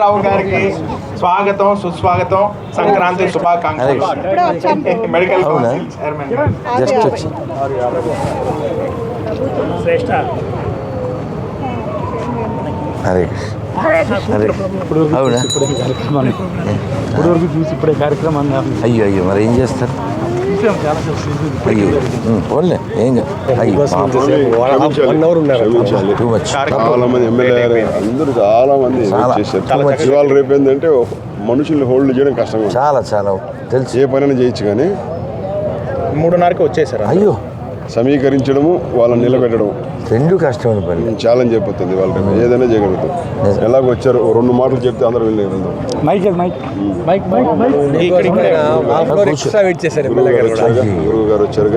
రావు గారికి స్వాగతం సుస్వాగతం, సంక్రాంతి శుభాకాంక్షలు. మెడికల్ కౌన్సిల్ చైర్మన్ ఇప్పటివరకు చూసి ఇప్పుడే కార్యక్రమాన్ని అయ్యో మరి ఏం చేస్తారు? అయ్యో పోన్లే ఏం చాలా మంది ఎమ్మెల్యే అందరూ చాలా మంది చేశారు. ఇవాళ రేపు ఏంటంటే మనుషుల్ని హోల్డ్ చేయడం కష్టంగా చాలా చాలా తెలుసు. ఏ పనైనా చేయొచ్చు కానీ 3:30కి వచ్చేసారు. అయ్యో సమీకరించడము, వాళ్ళని నిలబెట్టడం రెండు కష్టమైన పని. ఛాలెంజ్ అయిపోతుంది. వాళ్ళ ఏదైనా చేయగలుగుతాం. ఎలాగ వచ్చారు 2 మాటలు చెప్తే అందరూ వెళ్ళి వెళ్దాం. గురువు గారు వచ్చారు,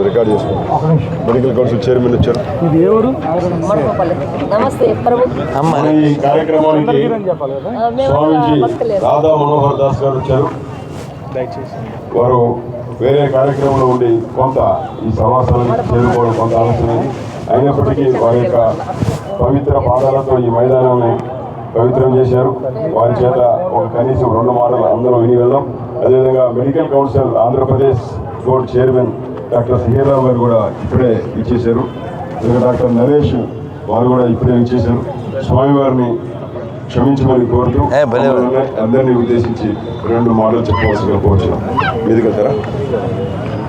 రికార్డ్ చేసుకోండి. మెడికల్ కౌన్సిల్ చైర్మన్ వచ్చారు. ఈ కార్యక్రమానికి స్వామీజీ రాధా మనోహర్ దాస్ గారు వచ్చారు. వారు వేరే కార్యక్రమంలో ఉండి కొంత ఈ సమాసాలను చేరుకోవడం కొంత ఆలోచనది. అయినప్పటికీ వారి యొక్క పవిత్ర పాదాలతో ఈ మైదానాన్ని పవిత్రం చేశారు. వారి చేత ఒక కనీసం 2 మాటలు అందరూ విని వెళ్దాం. అదేవిధంగా medical council Andhra Pradesh board chairman doctor సిహేరావు గారు కూడా ఇప్పుడే ఇచ్చేశారు. డాక్టర్ నరేష్ వారు కూడా ఇప్పుడే ఇచ్చేశారు. స్వామివారిని క్షమించమని కోరుతూ అందరినీ ఉద్దేశించి 2 మాటలు చెప్పవలసిగా కోరుచున్నాం. మీదికి వెళ్తారా?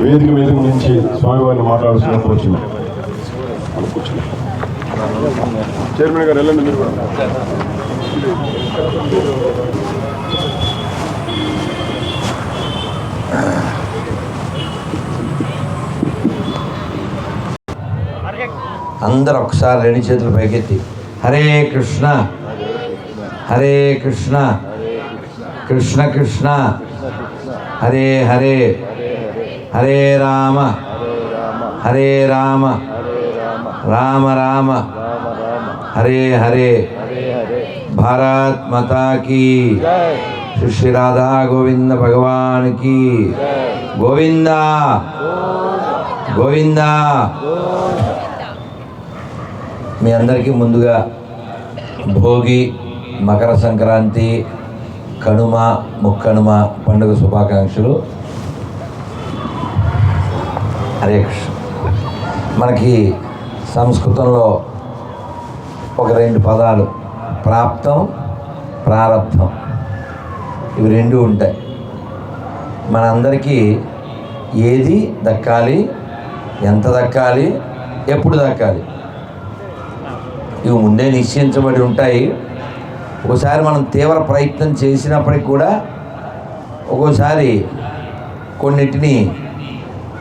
వేదిక నుంచి స్వామివారిని మాట్లాడాల్సిన కోరుచున్నాం. కూర్చున్నాం. చైర్మన్ గారు వెళ్ళండి. మీరు కూడా అందరు ఒకసారి 2 చేతులు పైకెత్తి హరే కృష్ణ హరే కృష్ణ కృష్ణ కృష్ణ హరే హరే హరే రామ హరే రామ రామ రామ హరే హరే భారత్ మాతా కీ శ్రీ రాధా గోవింద భగవాన్ కీ గోవింద గోవింద. మీ అందరికీ ముందుగా భోగి, మకర సంక్రాంతి, కనుమ, ముక్కనుమ పండుగ శుభాకాంక్షలు. హరే కృష్ణ. మనకి సంస్కృతంలో ఒక 2 పదాలు ప్రాప్తం, ప్రారబ్ధం, ఇవి 2 ఉంటాయి. మనందరికీ ఏది దక్కాలి, ఎంత దక్కాలి, ఎప్పుడు దక్కాలి, ఇవి ముందే నిశ్చయించబడి ఉంటాయి. ఒకసారి మనం తీవ్ర ప్రయత్నం చేసినప్పటికి కూడా ఒక్కోసారి కొన్నిటిని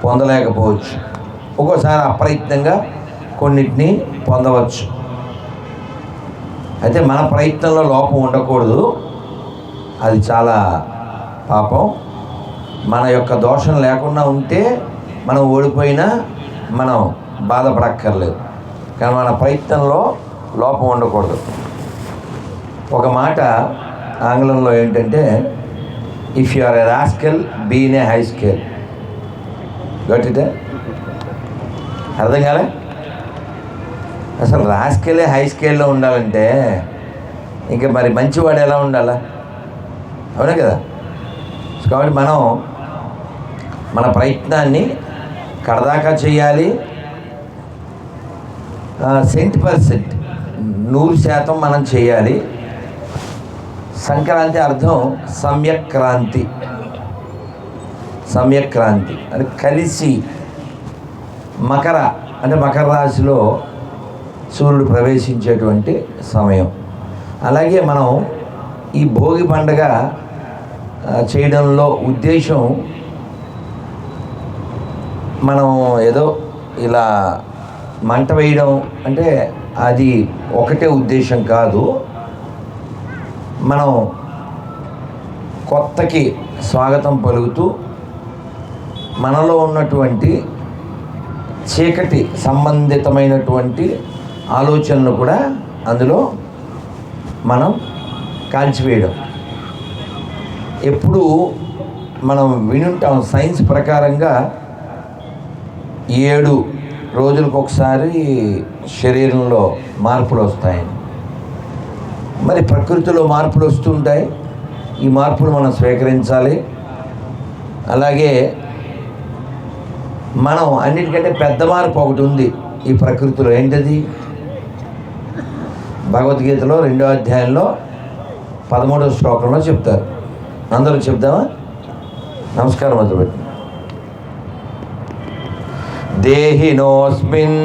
పొందలేకపోవచ్చు. ఒక్కోసారి అప్రయత్నంగా కొన్నిటిని పొందవచ్చు. అయితే మన ప్రయత్నంలో లోపం ఉండకూడదు. అది చాలా పాపం. మన యొక్క దోషం లేకుండా ఉంటే మనం ఓడిపోయినా మనం బాధపడక్కర్లేదు. కానీ మన ప్రయత్నంలో లోపం ఉండకూడదు. ఒక మాట ఆంగ్లంలో ఏంటంటే if you are a rascal be in a high scale. గట్టిదే అర్థం కాలే? అసలు రాస్కెలే హై స్కేల్లో ఉండాలంటే ఇంకా మరి మంచివాడు ఎలా ఉండాలా? అవునే కదా. కాబట్టి మనం మన ప్రయత్నాన్ని కడదాకా చేయాలి. 100% 100% మనం చేయాలి. సంక్రాంతి అర్థం సమ్యక్ క్రాంతి. సమ్యక్ క్రాంతి అంటే కలిసి. మకర అంటే మకర రాశిలో సూర్యుడు ప్రవేశించేటువంటి సమయం. అలాగే మనం ఈ భోగి పండుగ చేయడంలో ఉద్దేశం మనం ఏదో ఇలా మంట వేయడం అంటే అది ఒకటే ఉద్దేశం కాదు. మనం కొత్తకి స్వాగతం పలుకుతూ మనలో ఉన్నటువంటి చీకటి సంబంధితమైనటువంటి ఆలోచనలు కూడా అందులో మనం కాల్చివేయడం. ఎప్పుడు మనం వినుంటాం సైన్స్ ప్రకారంగా 7 రోజులకు ఒకసారి శరీరంలో మార్పులు వస్తాయని. మరి ప్రకృతిలో మార్పులు వస్తుంటాయి. ఈ మార్పులు మనం స్వీకరించాలి. అలాగే మనం అన్నిటికంటే పెద్ద మార్పు ఒకటి ఉంది ఈ ప్రకృతిలో. ఏంటది? భగవద్గీతలో 2వ అధ్యాయంలో 13వ శ్లోకంలో చెప్తారు. అందరూ చెప్దామా? నమస్కారం మొదలుపెట్టి. దేహినోస్మిన్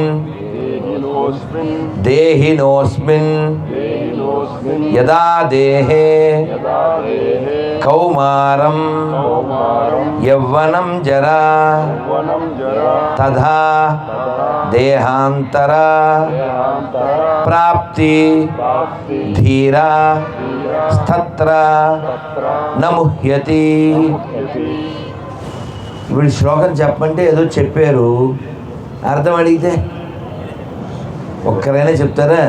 దేహినోస్మిన్ యదా దేహే కౌమారం యవ్వనం జరా తథా దేహాంతర ప్రాప్తి ధీరా స్తత్ర నముహ్యతి. ఇప్పుడు శ్లోకం చెప్పమంటే ఏదో చెప్పారు, అర్థం అడిగితే ఒక్కరైనా చెప్తారా?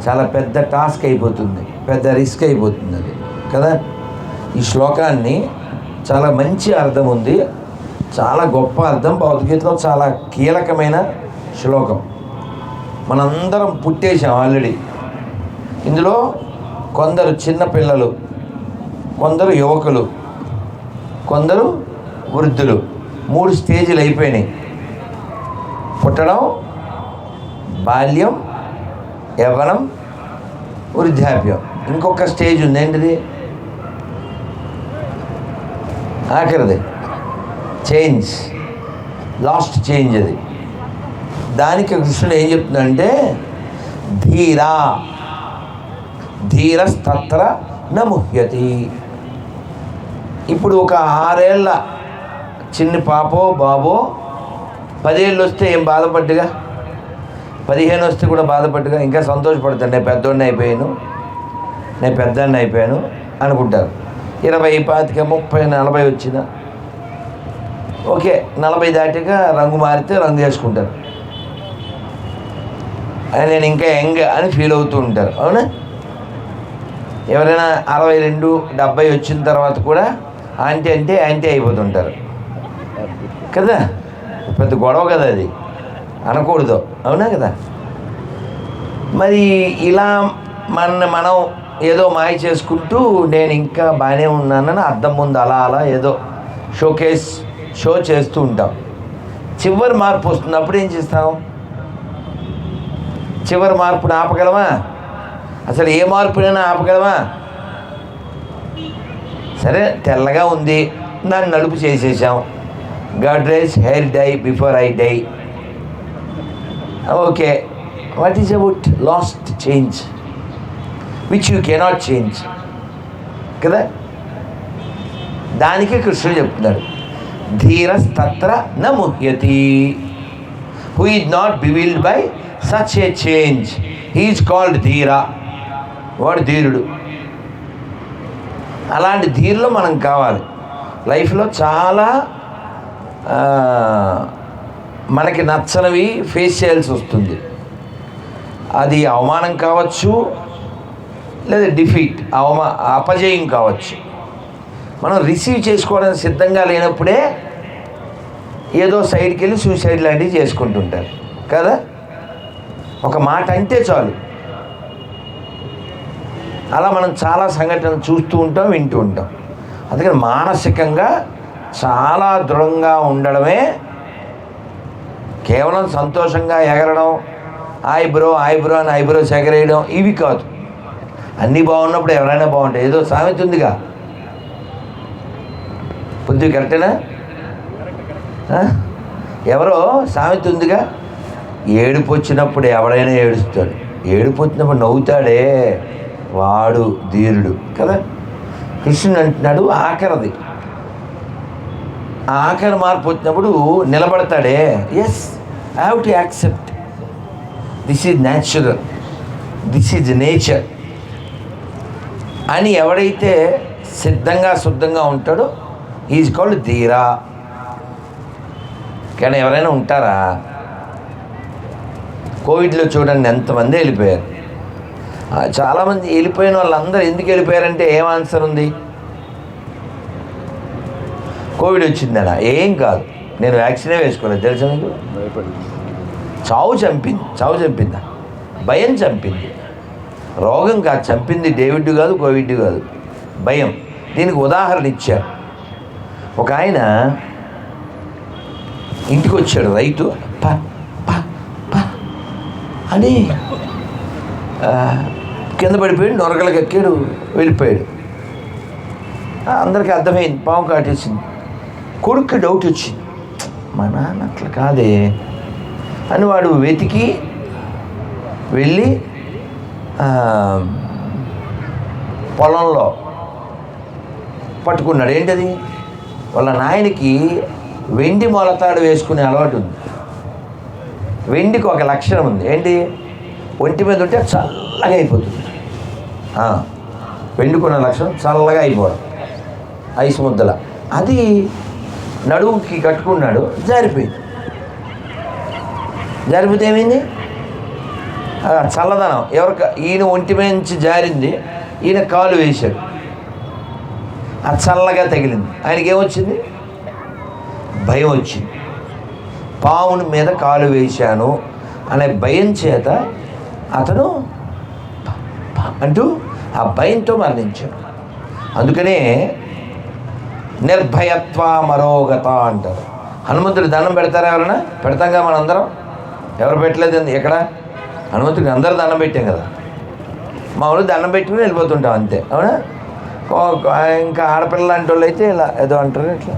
చాలా పెద్ద టాస్క్ అయిపోతుంది, పెద్ద రిస్క్ అయిపోతుంది అది కదా. ఈ శ్లోకాన్ని చాలా మంచి అర్థం ఉంది, చాలా గొప్ప అర్థం. భగవద్గీతలో చాలా కీలకమైన శ్లోకం. మనందరం పుట్టేశాం ఆల్రెడీ. ఇందులో కొందరు చిన్నపిల్లలు, కొందరు యువకులు, కొందరు వృద్ధులు. 3 స్టేజీలు అయిపోయినాయి. పుట్టడం, బాల్యం, యవ్వనం, వృద్ధాప్యం. ఇంకొక స్టేజ్ ఉంది. ఏంటిది? ఆఖరిది చేంజ్, లాస్ట్ చేంజ్. అది దానికి కృష్ణుడు ఏం చెప్తున్నాడంటే ధీరా ధీరస్తత్ర నముహ్యతి. ఇప్పుడు ఒక 6 ఏళ్ళ చిన్న పాపో బాబో 10 ఏళ్ళు వస్తే ఏం బాధపడ్డుగా, 15 వస్తే కూడా బాధపడ్డుగా, ఇంకా సంతోషపడతాను. నేను పెద్దోడిని అయిపోయాను, నేను పెద్దాన్ని అయిపోయాను అనుకుంటారు. 20, 25, 30, 40 వచ్చిన ఓకే. 40 దాటాక రంగు మారితే రంగు వేసుకుంటారు. నేను ఇంకా యంగ్ అని ఫీల్ అవుతూ ఉంటారు. అవునా? ఎవరైనా 62, 70 వచ్చిన తర్వాత కూడా ఆంటీ అంటే యాంటీ అయిపోతుంటారు కదా. పెద్ద గొడవ కదా అది, అనకూడదు. అవునా కదా? మరి ఇలా మనం ఏదో మాయ చేసుకుంటూ నేను ఇంకా బాగానే ఉన్నానని అద్దం ముందు అలా అలా ఏదో షో చేస్తూ ఉంటాం. చివరి మార్పు వస్తుంది. అప్పుడు ఏం చేస్తాం? చివరి మార్పుని ఆపగలమా? అసలు ఏ మార్పునైనా ఆపగలమా? సరే, తెల్లగా ఉంది, దాన్ని నలుపు చేసేసాం. Godrej hair dye before I die. Okay, what is about last change which you cannot change కదా. దానికే కృష్ణుడు చెప్తున్నాడు ధీరస్తత్ర నముహ్యతి. Who is not bewildered by such a change he is called ధీరా. వాడు ధీరుడు. అలాంటి ధీరులో మనం కావాలి. లైఫ్లో చాలా మనకి నచ్చనివి ఫేస్ చేయాల్సి వస్తుంది. అది అవమానం కావచ్చు, లేదా డిఫీట్, అపజయం కావచ్చు. మనం రిసీవ్ చేసుకోవడానికి సిద్ధంగా లేనప్పుడే ఏదో సైడ్కి వెళ్ళి సూసైడ్ లాంటివి చేసుకుంటుంటారు కదా. ఒక మాట అంటే చాలు. అలా మనం చాలా సంఘటనలు చూస్తూ ఉంటాం, వింటూ ఉంటాం. అందుకని మానసికంగా చాలా దృఢంగా ఉండడమే, కేవలం సంతోషంగా ఎగరడం, ఐబ్రో అని ఐబ్రోస్ ఎగరేయడం ఇవి కాదు. అన్నీ బాగున్నప్పుడు ఎవరైనా బాగుంటాయి. ఏదో సామెత ఉందిగా, బుద్ధి కరెక్టేనా? ఎవరో సామెత ఉందిగా, ఏడుపు వచ్చినప్పుడు ఎవడైనా ఏడుస్తాడు, ఏడుపు వచ్చినప్పుడు నవ్వుతాడే వాడు ధీరుడు కదా. కృష్ణుడు అంటున్నాడు ఆఖరిది. ఆఖరి మార్పు వచ్చినప్పుడు నిలబడతాడే. Yes, I have to accept this is natural, this is nature అని ఎవడైతే శుద్ధంగా ఉంటాడో ఈజ్ కాల్డ్ ధీరా. కానీ ఎవరైనా ఉంటారా? కోవిడ్లో చూడండి ఎంతమంది వెళ్ళిపోయారు. చాలామంది వెళ్ళిపోయిన వాళ్ళందరూ ఎందుకు వెళ్ళిపోయారంటే ఏం ఆన్సర్ ఉంది? కోవిడ్ వచ్చిందనా? ఏం కాదు, నేను వ్యాక్సినే వేసుకోలేదు. తెలుసా మీకు? చావు చంపిందా? భయం చంపింది. రోగం కాదు, చంపింది డేవిడ్ కాదు, కోవిడ్ కాదు, భయం. దీనికి ఉదాహరణ ఇచ్చారు. ఒక ఆయన ఇంటికి వచ్చాడు, రైతు ప ప ప అని కింద పడిపోయాడు, నొరగలకు ఎక్కాడు, వెళ్ళిపోయాడు. అందరికీ అర్థమైంది, పాము కాటేసింది. కొడుక్కి డౌట్ వచ్చింది, మా నాన్న అట్లా కాదే అని వాడు వెతికి వెళ్ళి పొలంలో పట్టుకున్నాడు. ఏంటది? వాళ్ళ నాయనకి వెండి మొలతాడు వేసుకునే అలవాటు ఉంది. వెండికి ఒక లక్షణం ఉంది, ఏంటి? ఒంటి మీద ఉంటే చల్లగా అయిపోతుంది. వెండికున్న లక్షణం చల్లగా అయిపోవడం, ఐసు ముద్దల. అది నడువుకి కట్టుకున్నాడు, జారిపోయింది. జారిపోతే ఏమైంది? చల్లదనం ఈయన ఒంటి మీద నుంచి జారింది, ఈయన కాలు వేశాడు, అది చల్లగా తగిలింది. ఆయనకి ఏమొచ్చింది? భయం వచ్చింది. పావుని మీద కాలు వేశాను అనే భయం చేత అతను అంటూ ఆ భయంతో మరణించాడు. అందుకనే నిర్భయత్వ మరోగత అంటారు. హనుమంతుడి దండం పెడతారా? ఎవరైనా పెడతాంగా మనందరం. ఎవరు పెట్టలేదు? ఎక్కడ? హనుమంతుడికి అందరూ దండం పెట్టాం కదా. మామూలు దండం పెట్టుకుని వెళ్ళిపోతుంటాం అంతే, అవునా? ఇంకా ఆడపిల్ల లాంటి వాళ్ళు అయితే ఇలా ఏదో అంటారు, ఇట్లా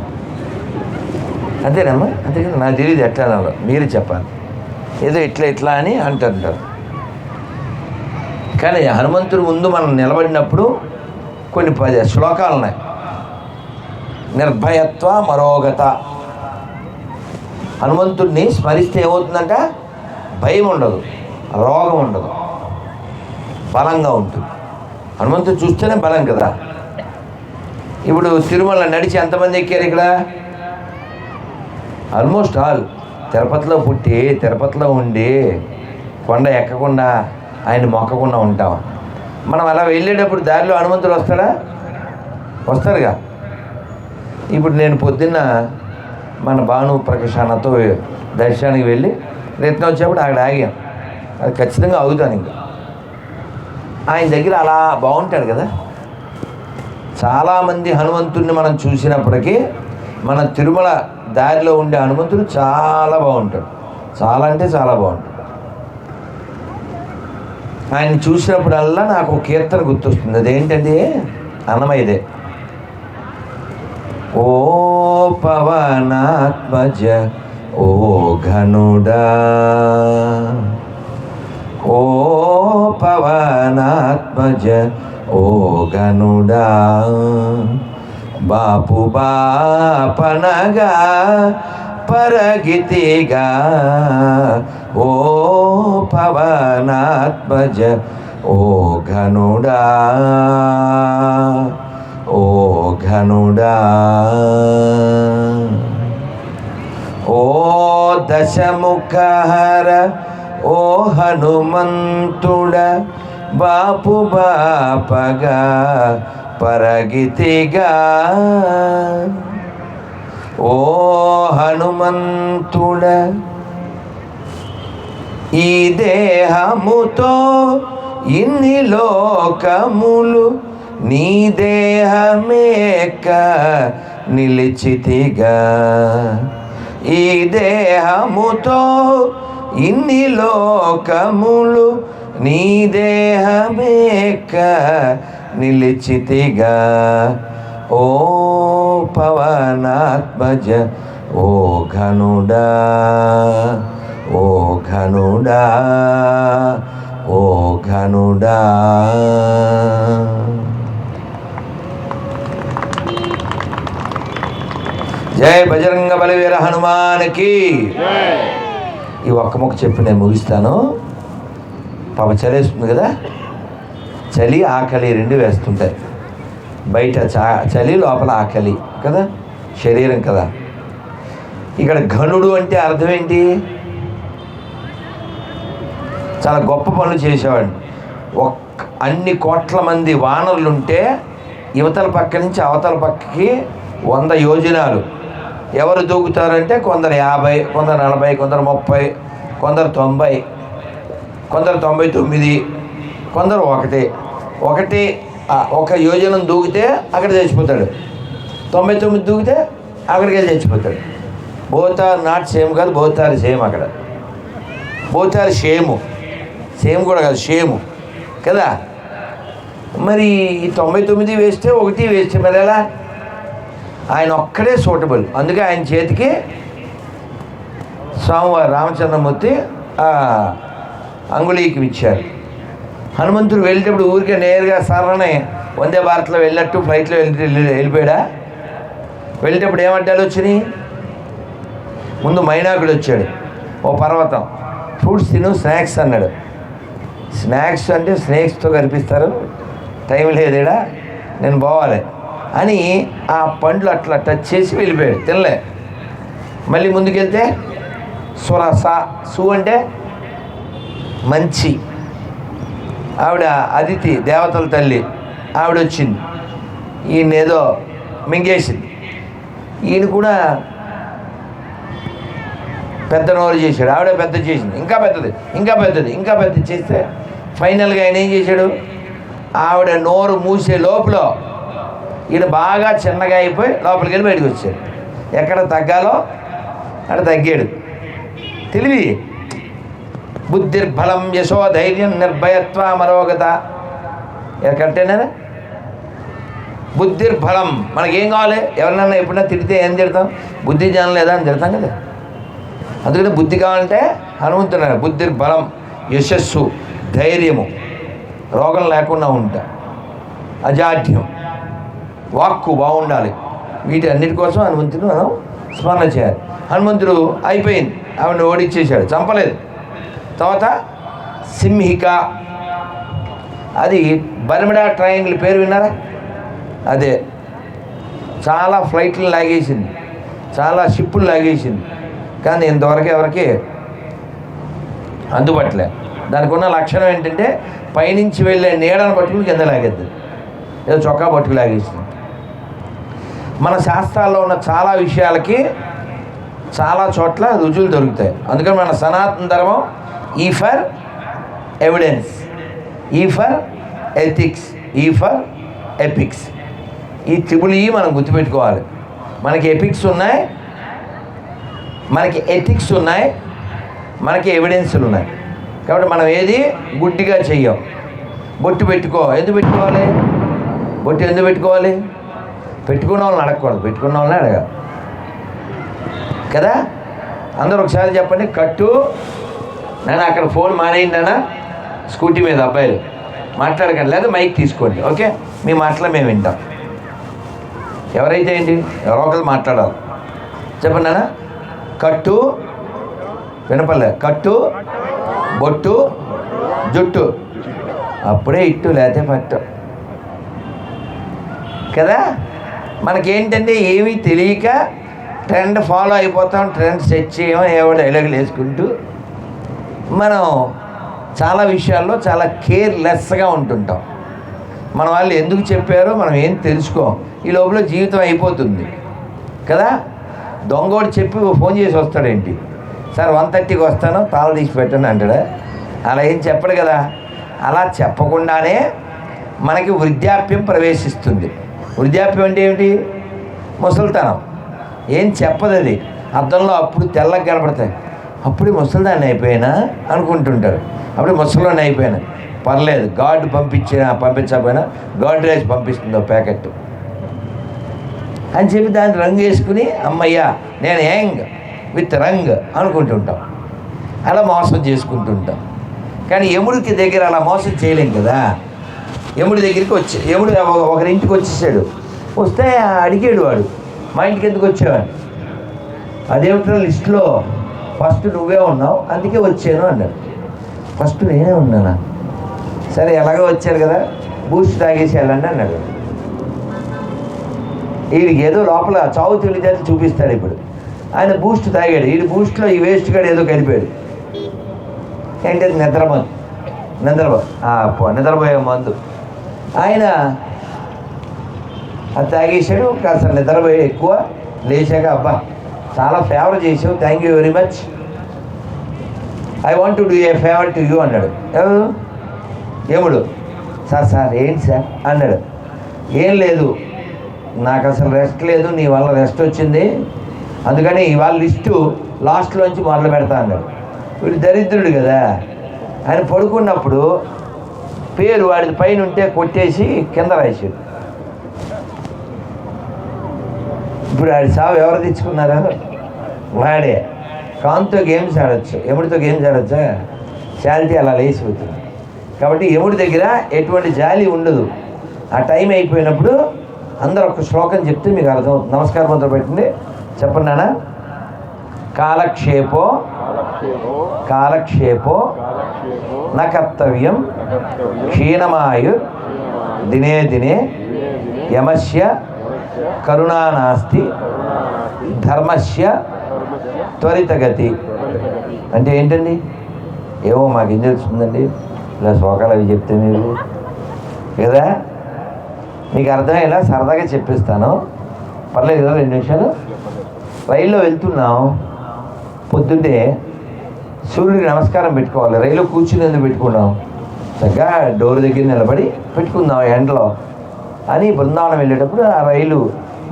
అంతేనమ్మా. అంతే కదా, నాకు తెలియదు ఎట్లా అనాలో, మీరు చెప్పాలి. ఏదో ఇట్లా ఇట్లా అని అంటుంటారు. కానీ హనుమంతుడి ముందు మనం నిలబడినప్పుడు కొన్ని 10 శ్లోకాలు ఉన్నాయి. నిర్భయత్వ మరోగత. హనుమంతుడిని స్మరిస్తే ఏమవుతుందంట? భయం ఉండదు, రోగం ఉండదు, బలంగా ఉంటుంది. హనుమంతుడు చూస్తేనే బలం కదా. ఇప్పుడు తిరుమల నడిచి ఎంతమంది ఎక్కారు ఇక్కడ? Almost all. తిరుపతిలో పుట్టి తిరుపతిలో ఉండి కొండ ఎక్కకుండా ఆయన మొక్కకుండా ఉంటాం. మనం అలా వెళ్ళేటప్పుడు దారిలో హనుమంతుడు వస్తాడా? వస్తారుగా. ఇప్పుడు నేను పొద్దున్న మన భాను ప్రకాష్ అన్నతో దర్శనానికి వెళ్ళి రిటర్న్ వచ్చేప్పుడు అక్కడ ఆగాం. అది ఖచ్చితంగా ఆగుతాను. ఇంకా ఆయన దగ్గర అలా బాగుంటాడు కదా. చాలామంది హనుమంతుడిని మనం చూసినప్పటికీ మన తిరుమల దారిలో ఉండే హనుమంతుడు చాలా బాగుంటాడు. చాలా అంటే చాలా బాగుంటాడు. ఆయన చూసినప్పుడల్లా నాకు ఒక కీర్తన గుర్తొస్తుంది. అదేంటంటే అన్నమయ్యదే. ఓ పవనాత్మజ ఓ ఘనుడా, ఓ పవనాత్మజ ఓ ఘనుడా, బాపు బాపనగా పరగితిగా, ఓ పవనాత్మజ ఓ ఘనుడా, ఓ ఘనుడా, ఓ దశముఖహర ఓ హనుమంతుడ, బాపు బాపగా పరగితిగా, ఓ హనుమంతుడ, ఈ దేహముతో ఇన్ని లోకములు నీ దేహమేక నిలిచితిగా, ఈ దేహముతో ఇన్ని లోకములు నీ దేహమేక నిలిచితిగా, ఓ పవనాత్మజ ఓ ఘనుడా, ఓ ఘనుడా, ఓ ఘనుడా. జై బజరంగ బలివీర హనుమానికి. ఈ ఒక్క ముక్క చెప్పి నేను ముగిస్తాను. పాప చలేస్తుంది కదా, చలి ఆకలి రెండు వేస్తుంటాయి. బయట చలి, లోపల ఆకలి కదా, శరీరం కదా. ఇక్కడ ఘనుడు అంటే అర్థం ఏంటి? చాలా గొప్ప పనులు చేసేవాడు. అన్ని కోట్ల మంది వానరులుంటే యువతల పక్క నుంచి అవతల పక్కకి 100 యోజనాలు. ఎవరు దూకుతారంటే కొందరు 50, కొందరు 40, కొందరు 30, కొందరు 90, కొందరు 99, కొందరు ఒక యోజనం దూకితే అక్కడ చచ్చిపోతాడు, 99 దూకితే అక్కడికి వెళ్ళి చచ్చిపోతాడు. బోత్ ఆర్ నాట్ సేమ్ కాదు, బోత్ ఆర్ సేమ్. అక్కడ బోత్ ఆర్ సేమ్ కూడా కాదు, షేము కదా. మరి ఈ 99 వేస్తే 1 వేస్తే మరి ఎలా? ఆయన ఒక్కడే సూటబుల్. అందుకే ఆయన చేతికి స్వామివారు రామచంద్రమూర్తి అంగుళీకి ఇచ్చారు. హనుమంతుడు వెళ్ళేటప్పుడు ఊరికే నేరుగా సరళనే వందే భారత్లో వెళ్ళినట్టు ఫ్లైట్లో వెళ్ళిపోయాడా? వెళ్ళేటప్పుడు ఏమంటారు వచ్చినాయి? ముందు మైనాకుడు వచ్చాడు, ఓ పర్వతం, ఫ్రూట్స్ తిను, స్నాక్స్ అన్నాడు. స్నాక్స్ అంటే స్నేక్స్తో కనిపిస్తారు, టైం లేదేడా, నేను పోవాలి అని ఆ పండ్లు అట్లా టచ్ చేసి వెళ్ళిపోయాడు, తినలే. మళ్ళీ ముందుకెళ్తే సురస, అంటే మంచి ఆవిడ, అదితి దేవతల తల్లి ఆవిడ వచ్చింది, ఈయన ఏదో మింగేసింది. ఈయన కూడా పెద్ద నోరు చేశాడు, ఆవిడ పెద్ద చేసింది, ఇంకా పెద్దది చేస్తే ఫైనల్గా ఆయన ఏం చేశాడు? ఆవిడ నోరు మూసే లోపల ఈయన బాగా చిన్నగా అయిపోయి లోపలికి వెళ్ళి బయటకు వచ్చాడు. ఎక్కడ తగ్గాలో అక్కడ తగ్గాడు. తెలివి, బుద్ధిర్బలం యశో ధైర్యం నిర్భయత్వ మరోగత. కరెక్టేనా? బుద్ధిర్బలం. మనకేం కావాలి? ఎవరినన్నా ఎప్పుడైనా తిడితే ఏం తిడతాం? బుద్ధి జ్ఞానం లేదా అని తిడతాం కదా. అందుకని బుద్ధి కావాలంటే హనుమంతున్నారు. బుద్ధిర్బలం, యశస్సు, ధైర్యము, రోగం లేకుండా ఉంటా, అజాఢ్యం, వాక్కు బాగుండాలి. వీటి అన్నిటి కోసం హనుమంతుడు మనం స్మరణ చేయాలి. హనుమంతుడు అయిపోయింది, ఆవిడని ఓడిచ్చేసాడు, చంపలేదు. తర్వాత సింహిక, అది బర్మిడా ట్రయాంగిల్ పేరు విన్నారా? అదే చాలా ఫ్లైట్లు లాగేసింది, చాలా షిప్పులు లాగేసింది, కానీ ఇంతవరకు ఎవరికి అందుబట్టలే. దానికి ఉన్న లక్షణం ఏంటంటే పైనుంచి వెళ్ళే నీడను పట్టుకుని కింద లాగేద్ది, ఏదో చొక్కా పట్టుకు లాగేసింది. మన శాస్త్రాల్లో ఉన్న చాలా విషయాలకి చాలా చోట్ల రుజువులు దొరుకుతాయి. అందుకని మన సనాతన ధర్మం ఈ ఫర్ ఎవిడెన్స్, ఈ ఫర్ ఎథిక్స్, ఈ ఫర్ ఎపిక్స్. ఈ ట్రిపుల్ ఈ మనం గుర్తుపెట్టుకోవాలి. మనకి ఎపిక్స్ ఉన్నాయి, మనకి ఎథిక్స్ ఉన్నాయి, మనకి ఎవిడెన్స్లు ఉన్నాయి. కాబట్టి మనం ఏది గుడ్డిగా చెయ్యం. బొట్టు పెట్టుకో, ఎందుకు పెట్టుకోవాలి? బొట్టు ఎందుకు పెట్టుకోవాలి? పెట్టుకున్న వాళ్ళని అడగకూడదు, పెట్టుకున్న వాళ్ళని అడగాలి కదా. అందరూ ఒకసారి చెప్పండి, కట్టు. నేను అక్కడ ఫోన్ మానేయండి అన్న, స్కూటీ మీద అబ్బాయిలు మాట్లాడకండి, లేదా మైక్ తీసుకోండి, ఓకే? మీ మాటలు మేము వింటాం. ఎవరైతే ఏంటి, ఎవరో ఒకరు మాట్లాడాలి. చెప్పండి అన్న. కట్టు, వినపల్లే, కట్టు, బొట్టు, జుట్టు, అప్పుడే ఇట్టు, లేతే పట్టు కదా. మనకేంటంటే ఏమీ తెలియక ట్రెండ్ ఫాలో అయిపోతాం, ట్రెండ్ సెట్ చేయడం, ఏవో డైలాగులు వేసుకుంటూ మనం చాలా విషయాల్లో చాలా కేర్లెస్గా ఉంటుంటాం. మన వాళ్ళు ఎందుకు చెప్పారో మనం ఏం తెలుసుకోం. ఈ లోపల జీవితం అయిపోతుంది కదా. దొంగోడు చెప్పి ఫోన్ చేసి వస్తాడేంటి, సార్ 1:30కి వస్తాను, తాళం తీసి పెట్టండి అంటాడా? అలా ఏం చెప్పడు కదా. అలా చెప్పకుండానే మనకి వృద్ధాప్యం ప్రవేశిస్తుంది. వృద్ధాప్యం అంటే ఏమిటి? ముసలితనం. ఏం చెప్పదు అది. అద్దంలో అప్పుడు తెల్లగా కనపడతాయి, అప్పుడే ముసలిదాన్ని అయిపోయినా అనుకుంటుంటారు, అప్పుడే ముసలిదాన్ని అయిపోయినా. పర్లేదు, గార్డు పంపించకపోయినా గార్డు రైస్ పంపిస్తుంది ఒక ప్యాకెట్ అని చెప్పి దాన్ని రంగు వేసుకుని అమ్మయ్యా నేను యంగ్ విత్ రంగ్ అనుకుంటుంటాం. అలా మోసం చేసుకుంటుంటాం. కానీ యముడికి దగ్గర అలా మోసం చేయలేం కదా. యముడి దగ్గరికి యముడు ఒకరింటికి వచ్చేసాడు. వస్తే అడిగాడు వాడు, మా ఇంటికి ఎందుకు వచ్చావని. అదేమిటో లిస్టులో ఫస్ట్ నువ్వే ఉన్నావు, అందుకే వచ్చాను అన్నాడు. ఫస్ట్ నేనే ఉన్నానా? సరే ఎలాగో వచ్చారు కదా, బూస్ట్ తాగేసి వెళ్ళండి అన్నాడు. వీడికి ఏదో లోపల చావు తెలియజేసి చూపిస్తాడు. ఇప్పుడు ఆయన బూస్ట్ తాగాడు, వీడి బూస్ట్లో ఈ వేస్ట్ గాడు ఏదో కలిపాడు. ఏంటది? నిద్రపోయే మందు. ఆయన అది తాగేసాడు. కాస్త నిద్రపోయి ఎక్కువ లేచాక, అబ్బా చాలా ఫేవర్ చేసావు, thank you very much, I want to do a favour to you అన్నాడు. ఎవరు? యముడు, సార్ ఏంటి సార్ అన్నాడు. ఏం లేదు, నాకు అసలు రెస్ట్ లేదు, నీ వల్ల రెస్ట్ వచ్చింది, అందుకని ఇవాళ లిస్టు లాస్ట్లోంచి మొదలు పెడతా అన్నాడు. వీడు దరిద్రుడు కదా, ఆయన పడుకున్నప్పుడు పేరు వాడిది పైన ఉంటే కొట్టేసి కింద రాశాడు. ఇప్పుడు వాడి సావు ఎవరు తెచ్చుకున్నారో వాడే. కాంతో గేమ్స్ ఆడచ్చు, యముడితో గేమ్స్ ఆడచ్చా? శాలిటీ అలా లేచిపోతుంది. కాబట్టి యముడి దగ్గర ఎటువంటి జాలి ఉండదు. ఆ టైం అయిపోయినప్పుడు అందరూ ఒక శ్లోకం చెప్తే మీకు అర్థం. నమస్కారం మంత్రం పెట్టండి, చెప్పండి నాన్న. కాలక్షేపో న కర్తవ్యం క్షీణమాయు దినే దినే యమస్య కరుణా నాస్తి ధర్మస్య త్వరితగతి. అంటే ఏంటండి? ఏమో మాకేం తెలుస్తుందండి, ఇలా శ్లోకాలు అవి చెప్తే మీరు కదా, మీకు అర్థమయ్యేలా సరదాగా చెప్పిస్తాను, పర్లేదు కదా? 2 నిమిషాలు. రైల్లో వెళ్తున్నాం, పొద్దున్నే సూర్యుడికి నమస్కారం పెట్టుకోవాలి. రైల్లో కూర్చుని ఎందుకు పెట్టుకున్నాం? చక్కగా డోర్ దగ్గర నిలబడి పెట్టుకుందాం ఎండలో అని బృందావనం వెళ్ళేటప్పుడు ఆ రైలు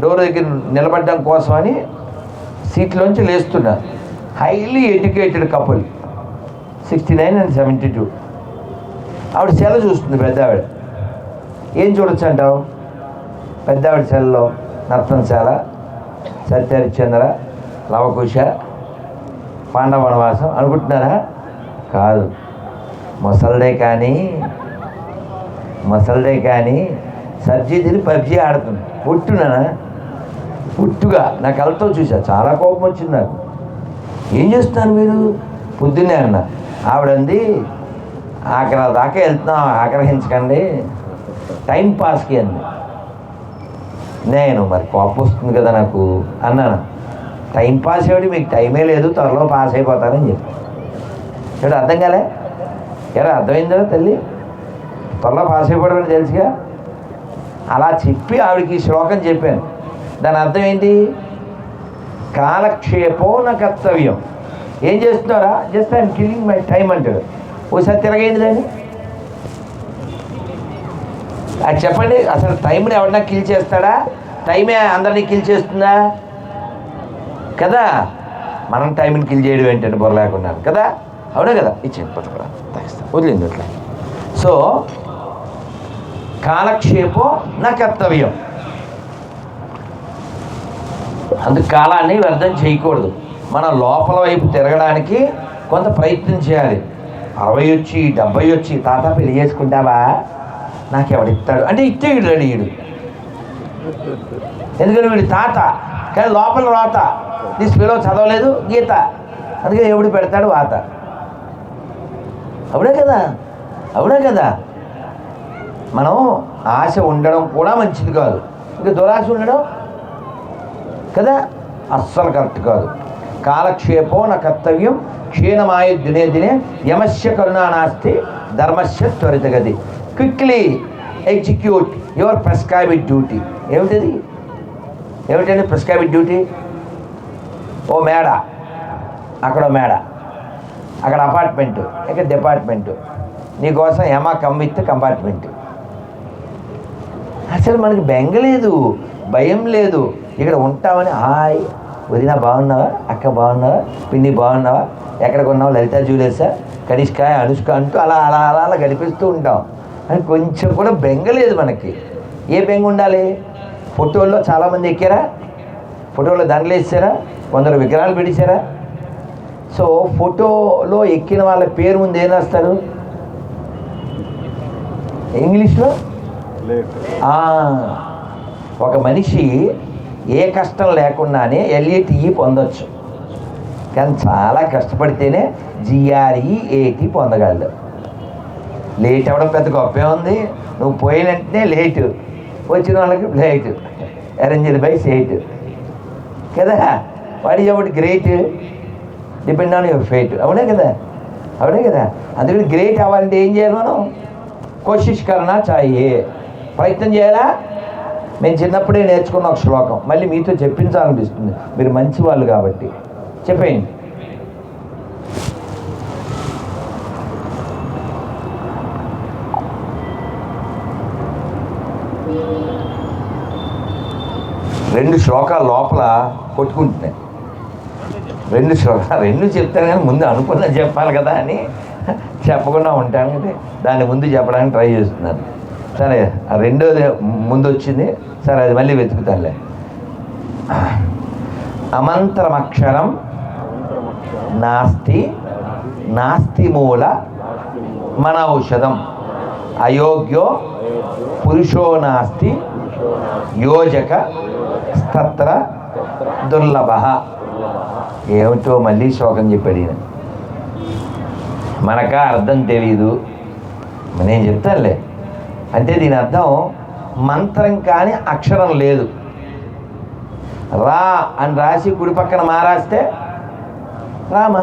డోర్ దగ్గర నిలబడడం కోసం అని సీట్లోంచి లేస్తున్నా. Highly educated couple, 69 and 72. ఆవిడ సెల చూస్తుంది, పెద్ద ఆవిడ. ఏం చూడొచ్చు అంటావు? పెద్ద ఆవిడ సెలలో నర్తనశాల, సత్యహరిశ్చంద్ర, లవకుశ, పాండవ వనవాసం అనుకుంటున్నారా? కాదు, ముసల్దే కానీ సబ్జీ పబ్జీ ఆడుతుంది. పుట్టుగా నా కళ్ళతో చూసా, చాలా కోపం వచ్చింది నాకు. ఏం చేస్తున్నారు మీరు పొద్దున్నే అన్న. ఆవిడంది, ఆఖరి దాకా వెళ్తున్నాం, ఆగ్రహించకండి, టైం పాస్కి అంది. నేను మరి కోపం వస్తుంది కదా నాకు అన్నాను. టైం పాస్ ఏమిటి, మీకు టైమే లేదు, త్వరలో పాస్ అయిపోతారని చెప్పి. ఇక్కడ అర్థం కాలే? ఎలా అర్థమైందా తల్లి? త్వరలో పాస్ అయిపోవడం తెలుసుగా. అలా చెప్పి ఆవిడకి శ్లోకం చెప్పాను. దాని అర్థం ఏంటి? కాలక్షేపో న కర్తవ్యం. ఏం చేస్తున్నారా? Just I'm killing my time అంటాడు. ఒకసారి తిరగైంది దాన్ని. అది చెప్పండి, అసలు టైంని ఎవరన్నా కిల్ చేస్తాడా? టైమే అందరినీ కిల్ చేస్తుందా? కదా. మనం టైంని కిల్ చేయడం ఏంటంటే బొర లేకున్నాను కదా, అవునా కదా? ఇచ్చేయండి పట్టుకురా, వదిలింది అట్లా. సో కాలక్షేపో నా కర్తవ్యం. అందుకు కాలాన్ని వ్యర్థం చేయకూడదు. మనం లోపల వైపు తిరగడానికి కొంత ప్రయత్నం చేయాలి. 60 వచ్చి 70 వచ్చి తాత పెళ్లి చేసుకుంటావా, నాకెవడిస్తాడు అంటే ఇచ్చేయడు రెడీయుడు. ఎందుకంటే వీడు తాత, కానీ లోపల రాత. నీ స్పీలో చదవలేదు గీత, అందుకే ఎవడు పెడతాడు వాత. అవునా కదా? మనం ఆశ ఉండడం కూడా మంచిది కాదు, ఇంకా దురాశ ఉండడం కదా అస్సలు కరెక్ట్ కాదు. కాలక్షేపో న కర్తవ్యం క్షీణమాయు దినే దినే యమస్య కరుణా నాస్తి ధర్మస్య త్వరితగతి. Quickly execute your prescribed duty. ఏమిటండి ప్రిస్క్రైబ్డ్ డ్యూటీ? ఓ మేడ, అక్కడ మేడ, అక్కడ అపార్ట్మెంటు, ఇక్కడ డిపార్ట్మెంటు, నీకోసం ఏమా కమ్మిత్ కంపార్ట్మెంటు. అసలు మనకి బెంగ లేదు, భయం లేదు. ఇక్కడ ఉంటామని హాయ్ వదినా బాగున్నావా, అక్క బాగున్నావా, పిన్ని బాగున్నావా, ఎక్కడికి ఉన్నావా, లలితా జ్యువెలర్సా, కనిష్క, అనుష్క అంటూ అలా అలా అలా అలా గడిపిస్తూ ఉంటాం. అని కొంచెం కూడా బెంగ లేదు మనకి. ఏ బెంగ ఉండాలి? ఫోటోల్లో చాలామంది ఎక్కారా, ఫోటోలో దండలు వేసారా, కొందరు విగ్రహాలు పెట్టేశారా. సో ఫోటోలో ఎక్కిన వాళ్ళ పేరు ముందు ఏం రాస్తారు ఇంగ్లీష్లో? ఒక మనిషి ఏ కష్టం లేకుండానే LATE పొందొచ్చు, కానీ చాలా కష్టపడితేనే GREAT పొందగలడు. లేట్ అవ్వడం పెద్ద గొప్పే ఉంది. నువ్వు పోయిన వెంటనే లేటు, వచ్చిన వాళ్ళకి లేట్, అరేంజ్డ్ బై సేట్ కదా. What is about great? Depend on your fate. అవునే కదా. అందుకని గ్రేట్ అవ్వాలంటే ఏం చేయాలి మనం? కోషిష్ కర్నా చాయే, ప్రయత్నం చేయాలా. మేము చిన్నప్పుడే నేర్చుకున్న ఒక శ్లోకం మళ్ళీ మీతో చెప్పించాలనిపిస్తుంది, మీరు మంచి వాళ్ళు కాబట్టి. చెప్పేయండి. రెండు శ్లోకాల లోపల కొట్టుకుంటున్నాయి. రెండు చెప్తాను కానీ ముందు అనుకున్నా చెప్పాలి కదా అని చెప్పకుండా ఉంటాను కదా, దాన్ని ముందు చెప్పడానికి ట్రై చేస్తున్నాను. సరే, ఆ రెండోది ముందు వచ్చింది, సరే అది మళ్ళీ వెతుకుతానులే. అమంత్రమక్షరం నాస్తి నాస్తి మూల మన ఔషధం అయోగ్యో పురుషో నాస్తి యోజక స్తత్ర దుర్లభ. ఏమిటో మళ్ళీ శ్లోకం చెప్పాడు ఈయన. మనకా అర్థం తెలీదు, నేను చెప్తానులే. అంటే దీని అర్థం మంత్రం కానీ అక్షరం లేదు. రా అని రాసి కుడి పక్కన మా రాస్తే రామ,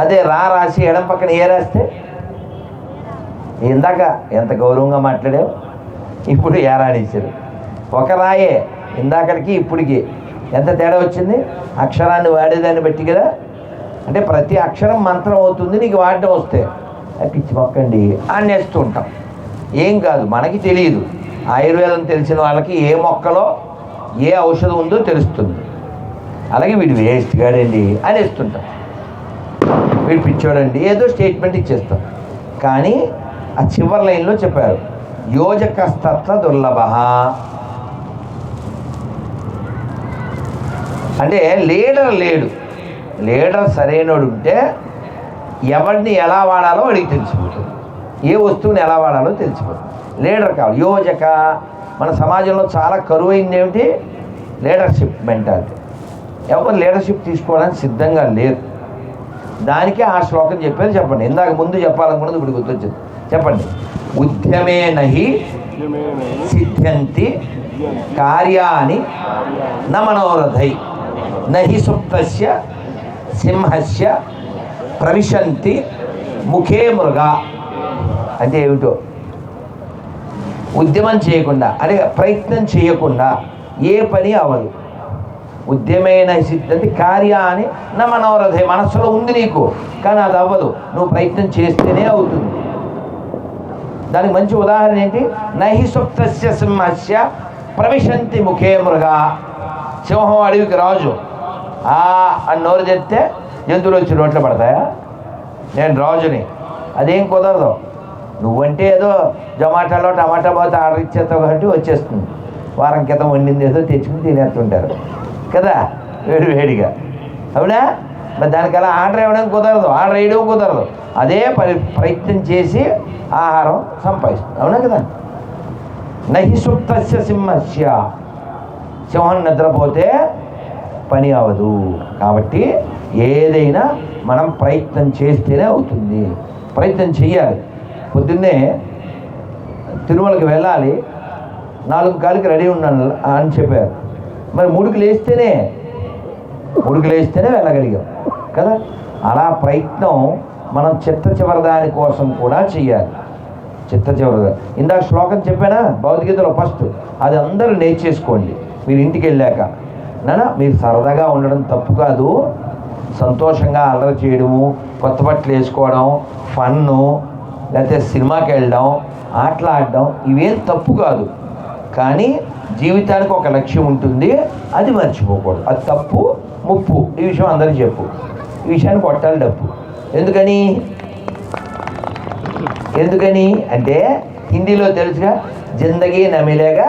అదే రాసి ఎడం పక్కన ఏ రాస్తే, ఇందాక ఎంత గౌరవంగా మాట్లాడావు, ఇప్పుడు ఏరాడిచ్చారు. ఒక రాయే ఇందాకడికి ఇప్పటికి ఎంత తేడా వచ్చింది, అక్షరాన్ని వాడేదాన్ని బట్టి కదా. అంటే ప్రతి అక్షరం మంత్రం అవుతుంది నీకు వాడడం వస్తే. పిచ్చి మొక్కండి అని నేస్తూ ఉంటాం. ఏం కాదు, మనకి తెలియదు. ఆయుర్వేదం తెలిసిన వాళ్ళకి ఏ మొక్కలో ఏ ఔషధం ఉందో తెలుస్తుంది. అలాగే వీడు వేస్ట్ గాడండి అని వేస్తుంటాం, వీడు పిచ్చోడండి ఏదో స్టేట్మెంట్ ఇచ్చేస్తాం. కానీ ఆ చివరి లైన్లో చెప్పారు యోజకస్తత్ర దుర్లభ. అంటే లీడర్ లేడు. లీడర్ సరైనడు ఉంటే ఎవరిని ఎలా వాడాలో వాడికి తెలిసిపోతుంది, ఏ వస్తువుని ఎలా వాడాలో తెలిసిపోతుంది. లీడర్ కావాలి. యోజక, మన సమాజంలో చాలా కరువైంది ఏమిటి, లీడర్షిప్ మెంటాలిటీ. ఎవరు లీడర్షిప్ తీసుకోవడానికి సిద్ధంగా లేరు. దానికే ఆ శ్లోకం చెప్పారు. చెప్పండి, ఇందాక ముందు చెప్పాలనుకున్నది ఇప్పుడు గుర్తొచ్చింది. చెప్పండి. ఉద్యమే నహి సిద్ధ్యంతి కార్యాని న మనోరథై నహి సుప్తస్య సింహస్య ప్రవిశంతి ముఖే మృగా. అంటే ఏమిటో, ఉద్యమం చేయకుండా అంటే ప్రయత్నం చేయకుండా ఏ పని అవ్వదు. ఉద్యమైన సిద్ధంతి కార్యాన్ని నా మనోరథే, మనస్సులో ఉంది నీకు కానీ అది అవ్వదు, నువ్వు ప్రయత్నం చేస్తేనే అవుతుంది. దానికి మంచి ఉదాహరణ ఏంటి, నహి సుప్తస్య సింహస్య ప్రవిశంతి ముఖే మృగా. సింహం అడవికి రాజు, అని నోరు తెస్తే జంతువులు వచ్చి రోడ్లు పడతాయా, నేను రాజుని, అదేం కుదరదు. నువ్వంటే ఏదో జొమాటోలో టమాటా పోతే ఆర్డర్ ఇచ్చేస్తావు కాబట్టి వచ్చేస్తుంది. వారం క్రితం వండింది ఏదో తెచ్చుకుని తినేస్తుంటారు కదా వేడిగా, అవునా? మరి దానికలా ఆర్డర్ ఇవ్వడం కుదరదు, ఆర్డర్ వేయడం కుదరదు. అదే ప్రయత్నం చేసి ఆహారం సంపాదిస్తుంది, అవునా కదా. నహి సుప్తస్య సింహస్య, సింహం నిద్రపోతే పని అవ్వదు. కాబట్టి ఏదైనా మనం ప్రయత్నం చేస్తేనే అవుతుంది, ప్రయత్నం చెయ్యాలి. పొద్దున్నే తిరుమలకి వెళ్ళాలి, 4 కాలికి రెడీ ఉన్నాను అని చెప్పారు. మరి 3కి లేస్తేనే వెళ్ళగలిగాం కదా. అలా ప్రయత్నం మనం చిట్ట చివరి దాని కోసం కూడా చెయ్యాలి. చిట్ట చివరిదా ఇందాక శ్లోకం చెప్పానా భగవద్గీతలో ఫస్ట్, అది అందరూ నేర్చేసుకోండి. మీరు ఇంటికి వెళ్ళాక మీరు సరదాగా ఉండడం తప్పు కాదు, సంతోషంగా అల్లరి చేయడము, కొత్త బట్టలు వేసుకోవడం, ఫన్ను, లేకపోతే సినిమాకి వెళ్ళడం, ఆటలాడడం, ఇవేం తప్పు కాదు. కానీ జీవితానికి ఒక లక్ష్యం ఉంటుంది, అది మర్చిపోకూడదు. అది తప్పు ముప్పు, ఈ విషయం అందరికీ చెప్పు. ఈ విషయాన్ని కొట్టాలి డప్పు. ఎందుకని అంటే హిందీలో తెలుసుగా, జిందగీ నమిలేగా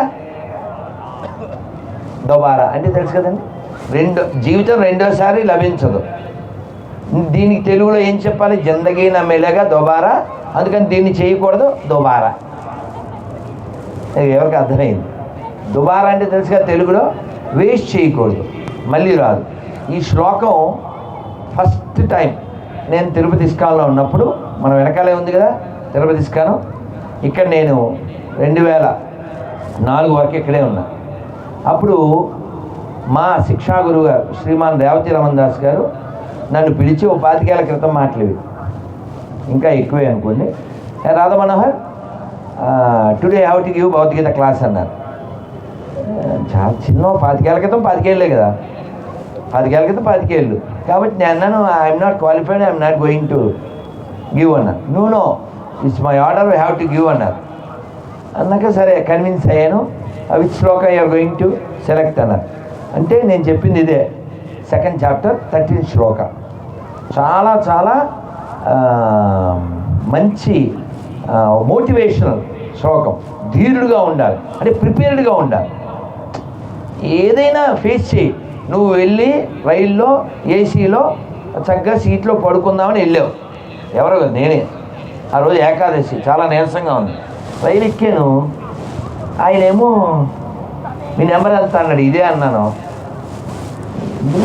దోబారా అంటే తెలుసు కదండి. జీవితం రెండోసారి లభించదు. దీనికి తెలుగులో ఏం చెప్పాలి, జిందగీ నమిలేగా దోబారా. అందుకని దీన్ని చేయకూడదు, దోబారా. ఎవరికి అర్థమైంది? దుబారా అంటే తెలుసుగా తెలుగులో, వేస్ట్ చేయకూడదు, మళ్ళీ రాదు. ఈ శ్లోకం ఫస్ట్ టైం నేను తిరుపతి ఇస్కాన్లో ఉన్నప్పుడు, మన వెనకాలే ఉంది కదా తిరుపతి ఇస్కాను, ఇక్కడ నేను 2004 వరకు ఇక్కడే ఉన్నా. అప్పుడు మా శిక్షా గురువు గారు శ్రీమాన్ రేవతి రమణ దాస్ గారు నన్ను పిలిచి 25 ఏళ్ల క్రితం మాట్లాడేవి, ఇంకా ఎక్కువే అనుకోండి. Radha Manohar, today have to give Bhagavad Gita class అన్నారు. చాలా చిన్న 25 ఏళ్ల క్రితం, 25 ఏళ్ళే కదా, 25 ఏళ్ల క్రితం 25 ఏళ్ళు. కాబట్టి నేను అన్నాను, I'm not qualified, I'm not going to give అన్నారు. No it's my order, we have to give అన్నారు. అన్నాక సరే కన్విన్స్ అయ్యాను. విచ్ శ్లోక యూఆర్ గోయింగ్ టు సెలెక్ట్ అన్నారు. అంటే నేను చెప్పింది ఇదే, 2nd చాప్టర్ 13th శ్లోక. చాలా చాలా మంచి మోటివేషనల్ శ్లోకం. ధీరుడుగా ఉండాలి అంటే ప్రిపేర్డ్గా ఉండాలి. ఏదైనా ఫేస్ చేయి. నువ్వు వెళ్ళి రైల్లో ఏసీలో చక్కగా సీట్లో పడుకుందామని వెళ్ళావు. ఎవరో కదా, నేనే. ఆ రోజు ఏకాదశి, చాలా నీరసంగా ఉంది. రైలు ఎక్కాను. ఆయనేమో మీ నెంబర్ ఎంత అన్నాడు. ఇదే అన్నాను.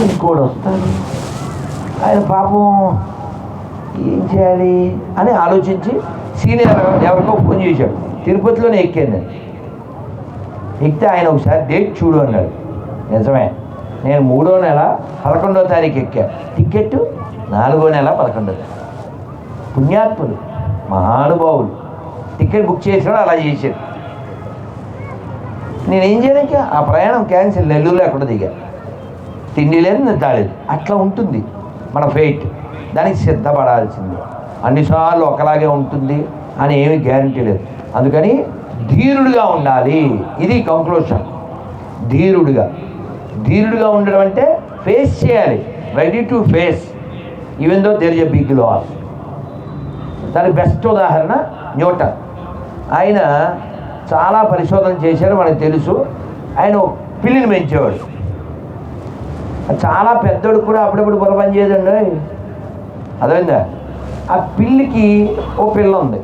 ఇంకోటి వస్తాడు. ఆయన పాపం ఏం చేయాలి అని ఆలోచించి సీనియర్ ఎవరికో ఫోన్ చేశాడు. తిరుపతిలోనే ఎక్కాను నేను. ఎక్కితే ఆయన ఒకసారి డేట్ చూడు అన్నాడు. నిజమే, నేను 3వ నెల 11వ తారీఖు ఎక్కా. టికెట్ 4వ నెల 11వ తారీఖు. పుణ్యాత్ములు, మహానుభావులు టికెట్ బుక్ చేసాడు, అలా చేశాడు. నేనేం చేయలేక ఆ ప్రయాణం క్యాన్సిల్. నెల్లూరులో ఎక్కడ దిగా, తిండి లేదు, నిద్ర లేదు. అట్లా ఉంటుంది మన ఫెయిట్. దానికి సిద్ధపడాల్సిందే. అన్నిసార్లు ఒకలాగే ఉంటుంది అని ఏమీ గ్యారంటీ లేదు. అందుకని ధీరుడుగా ఉండాలి. ఇది కంక్లూషన్. ధీరుడుగా ఉండడం అంటే ఫేస్ చేయాలి. Ready to face even though there is a big loss. దానికి బెస్ట్ ఉదాహరణ న్యూటన్. ఆయన చాలా పరిశోధన చేశారు, మనకు తెలుసు. ఆయన పిల్లిని పెంచేవాడు. చాలా పెద్దోడు కూడా అప్పుడప్పుడు బుర్ర పని చేయదండి. అదేందా, ఆ పిల్లికి ఓ పిల్ల ఉంది.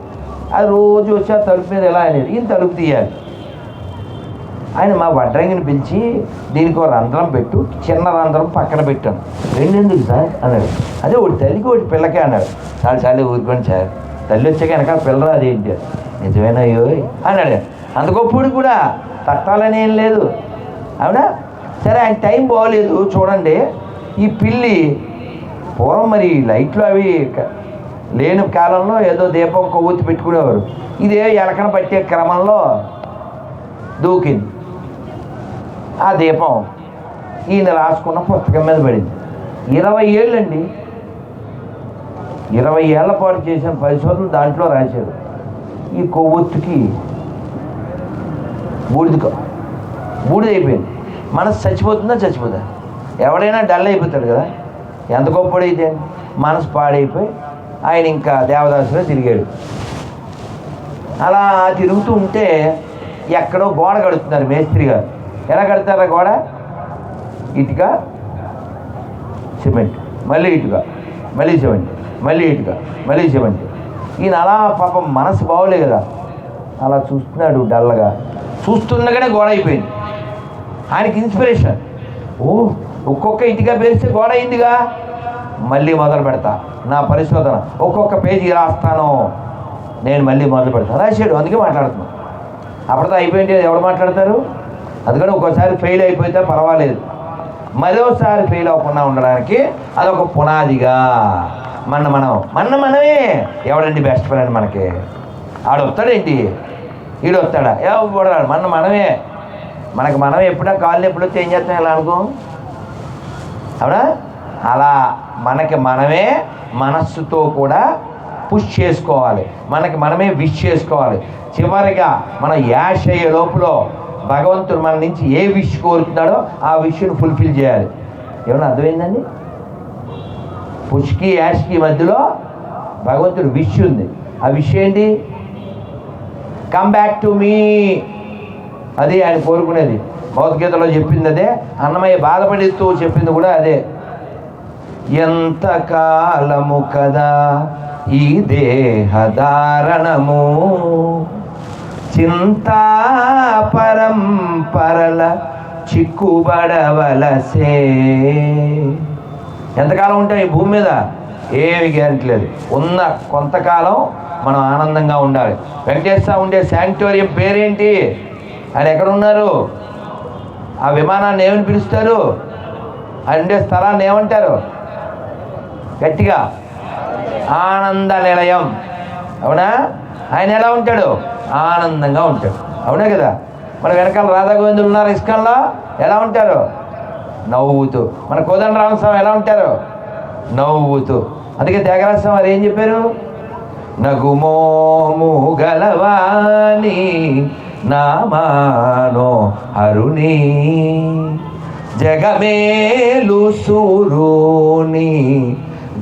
అది రోజు వచ్చి ఆ తలుపు మీద ఎలా అనేది, ఈయన తలుపు తీయాలి. ఆయన మా వడ్రంగిని పిలిచి దీనికి ఒక రంధ్రం పెట్టు, చిన్న రంధ్రం పక్కన పెట్టాను. 2 ఎందుకు సార్ అన్నాడు. అదే ఒకటి తల్లికి ఒకటి పిల్లకే అన్నాడు. చాలు ఊరుకోండి సార్, తల్లి వచ్చాక వెనకాల పిల్లరా అదేంటి. నిజమేనయ్యో అన్నాడు. అంత గొప్పడు కూడా తట్టాలని ఏం లేదు. అవునా? సరే, ఆయన టైం బాగోలేదు. చూడండి, ఈ పిల్లి పూర్వం మరి లైట్లు అవి లేని కాలంలో ఏదో దీపం కొవ్వొత్తి పెట్టుకునేవారు. ఇదే ఎలకన పట్టే క్రమంలో దూకింది. ఆ దీపం ఈయన రాసుకున్న పుస్తకం మీద పడింది. 20 ఏళ్ళండి, 20 ఏళ్ల పాటు చేసిన పరిశోధనలు దాంట్లో రాశాడు. ఈ కొవ్వొత్తుకి బూడిదైపోయింది. మనసు చచ్చిపోతుందా? ఎవడైనా డల్ అయిపోతాడు కదా. ఎంత గొప్పడైతే మనసు పాడైపోయి ఆయన ఇంకా దేవదాసులో తిరిగాడు. అలా తిరుగుతూ ఉంటే ఎక్కడో గోడ కడుతున్నారు మేస్త్రి గారు. ఎలా కడతారా గోడ? ఇటుక, సిమెంట్, మళ్ళీ ఇటుక, మళ్ళీ సిమెంట్, మళ్ళీ ఇటుక, మళ్ళీ సిమెంట్. ఈయన అలా పాపం మనసు బాగోలే కదా, అలా చూస్తున్నాడు డల్లగా. చూస్తుండగానే గోడ అయిపోయింది. ఆయనకి ఇన్స్పిరేషన్. ఒక్కొక్క ఇటుక పేరిస్తే గోడ అయిందిగా, మళ్ళీ మొదలు పెడతా నా పరిశోధన, ఒక్కొక్క పేజీ రాస్తాను, నేను మళ్ళీ మొదలు పెడతాను రాశాడు. అందుకే మాట్లాడుతున్నాను. అప్పటితో అయిపోయింది, ఎవరు మాట్లాడతారు? అందుకని ఒక్కోసారి ఫెయిల్ అయిపోతే పర్వాలేదు, మరోసారి ఫెయిల్ అవ్వకుండా ఉండడానికి అదొక పునాదిగా మనమే. ఎవడండి బెస్ట్ ఫ్రెండ్ మనకి? ఆడొస్తాడేంటి, ఈడొస్తాడా? ఎవడాడు? మనమే. మనమే ఎప్పుడో కాళ్ళు ఎప్పుడో ఏం చేస్తాం ఇలా అనుకో. అవునా? అలా మనమే మనస్సుతో కూడా పుష్ చేసుకోవాలి, మనమే విష్ చేసుకోవాలి. చివరిగా మనం యాష్ అయ్యే లోపల భగవంతుడు మన నుంచి ఏ విష్ కోరుతున్నాడో ఆ విష్ను ఫుల్ఫిల్ చేయాలి. ఏమన్నా అర్థమైందండి? పుష్కి యాష్కి మధ్యలో భగవంతుడు విష్ ఉంది. ఆ విష్ ఏంటి? Come back to me. అది ఆయన కోరుకునేది. భగవద్గీతలో చెప్పింది అదే, అన్నమయ్య బాధపడిస్తూ చెప్పింది కూడా అదే. ఎంత కాలము కదా ఈ దేహధారణము, చింతా పరంపరల చిక్కుబడవలసే. ఎంతకాలం ఉంటాం ఈ భూమి మీద? ఏమి గ్యారెంటీ లేదు. ఉన్న కొంతకాలం మనం ఆనందంగా ఉండాలి. వెంకటేశ్వర ఉండే శాంక్టోరియం పేరేంటి? ఆయన ఎక్కడున్నారు? ఆ విమానాన్ని ఏమని పిలుస్తారు? ఆయన ఉండే స్థలాన్ని ఏమంటారు? గట్టిగా, ఆనంద నిలయం. అవునా? ఆయన ఎలా ఉంటాడు? ఆనందంగా ఉంటాడు. అవునా కదా? మన వెనకాల రాధా గోవిందులు ఉన్నారు ఇస్కాన్లో, ఎలా ఉంటారు? నవ్వుతూ. మన కోదండరామస్వామి ఎలా ఉంటారు? నవ్వుతూ. అందుకే త్యాగరాజస్వామి వారు ఏం చెప్పారు? నగుమోము గలవాణి నామానో హరుని జగమేలు సూరుని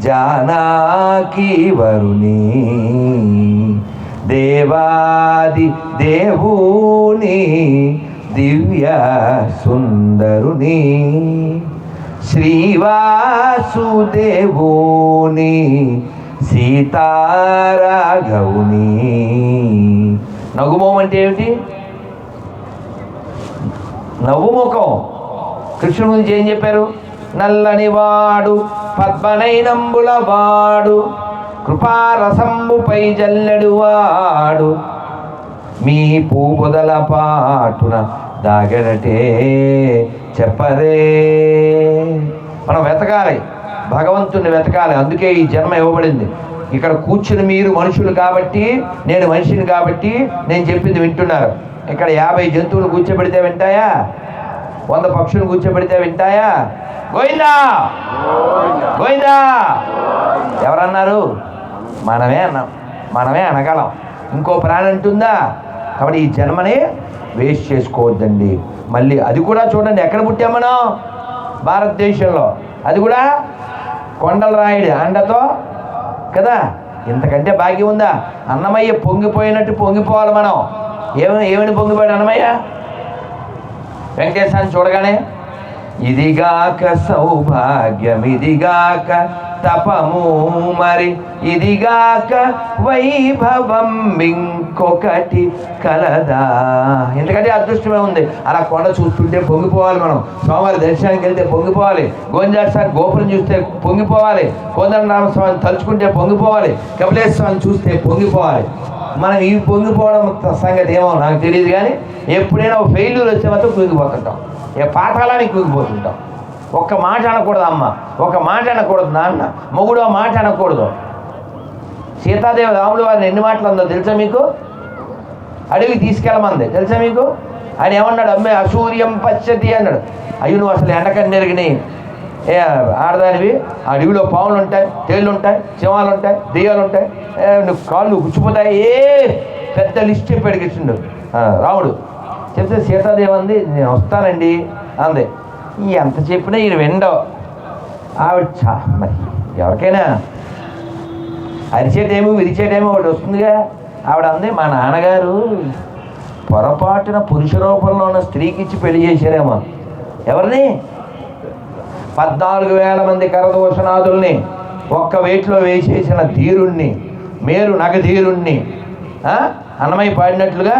జానకి వరుని దేవాది దేవుని దివ్య సుందరుని శ్రీవాసుదేవుని సీతారాఘవుని. నగుమోం అంటే ఏమిటి? నవ్వు ముఖం. కృష్ణుడి గురించి ఏం చెప్పారు? నల్లని వాడు పద్మనైనంబుల వాడు కృపారసంబుపై జల్లెడు వాడు మీ పూబుదల పాటున దాగెడటే చెప్పరే. మనం వెతకాలి, భగవంతుని వెతకాలి. అందుకే ఈ జన్మ ఇవ్వబడింది. ఇక్కడ కూర్చుని మీరు మనుషులు కాబట్టి, నేను మనిషిని కాబట్టి నేను చెప్పింది వింటున్నారు. ఇక్కడ 50 జంతువులు కూర్చోబెడితే వింటాయా? 100 పక్షులు కూర్చోబెడితే వింటాయా? గోయిందా గోయిందా ఎవరన్నారు? మనమే అన్నాం, మనమే అనగలం. ఇంకో ప్రాణి అంటుందా? కాబట్టి ఈ జన్మని వేస్ట్ చేసుకోవద్దండి. మళ్ళీ అది కూడా చూడండి, ఎక్కడ పుట్టాం మనం? భారతదేశంలో. అది కూడా కొండల రాయుడు అండతో కదా. ఇంతకంటే భాగ్యం ఉందా? అన్నమయ్య పొంగిపోయినట్టు పొంగిపోవాలి మనం. ఏమని పొంగిపోయాడు అన్నమయ్య? వెంకటేశ్వరాన్ని చూడగానే ఇదిగాక సౌభాగ్యం, ఇదిగాక తపము, మరి ఇదిగాక వైభవం ఇంకొకటి కలదా. ఎందుకంటే అదృష్టమే ఉంది. అలా కొండ చూస్తుంటే పొంగిపోవాలి మనం. స్వామివారి దర్శనానికి వెళ్తే పొంగిపోవాలి. గోవిందస్వామి గోపురం చూస్తే పొంగిపోవాలి. కోదండరామస్వామిని తలుచుకుంటే పొంగిపోవాలి. కపిలేశ్వరాన్ని చూస్తే పొంగిపోవాలి. మనం ఈ పొంగిపోవడం సంగతి ఏమో నాకు తెలియదు, కానీ ఎప్పుడైనా ఫెయిల్యూర్ వచ్చే మాత్రం పొంగిపోతుంటాం. పాఠాలానికి పొంగిపోతుంటాం. ఒక్క మాట అనకూడదు అమ్మ, ఒక మాట అనకూడదు నాన్న, మొగుడు మాట అనకూడదు. సీతాదేవి రాముడు వారిని ఎన్ని మాటలు అందో తెలుసా మీకు? అడవికి తీసుకెళ్ళమంది తెలుసా మీకు? ఆయన ఏమన్నాడు? అమ్మే అసూర్యం పశ్యతి అన్నాడు. అయ్యో నువ్వు అసలు ఎండకని నెరిగిని ఆడదానివి, అడవిలో పాములు ఉంటాయి, తేళ్ళు ఉంటాయి, సింహాలు ఉంటాయి, దెయ్యాలు ఉంటాయి, నువ్వు కాళ్ళు గుచ్చిపోతాయి. పెద్ద లిస్ట్ చెప్పాడు కృష్ణుడు రాముడు. చెప్తే సీతాదేవి అంది నేను వస్తానండి అంది. ఎంత చెప్పినా ఈయన విండవు. ఆవిడ మరి ఎవరికైనా అరిచేటేమో విరిచేటేమో ఒకటి వస్తుందిగా. ఆవిడ అంది మా నాన్నగారు పొరపాటున పురుష రూపంలో ఉన్న స్త్రీకి ఇచ్చి పెళ్లి చేశారేమో. ఎవరిని? 14,000 మంది కరదోషనాథుల్ని ఒక్క వేట్లో వేసేసిన ధీరుణ్ణి, మేరు నగధీరుణ్ణి. అన్నమయ్య పాడినట్లుగా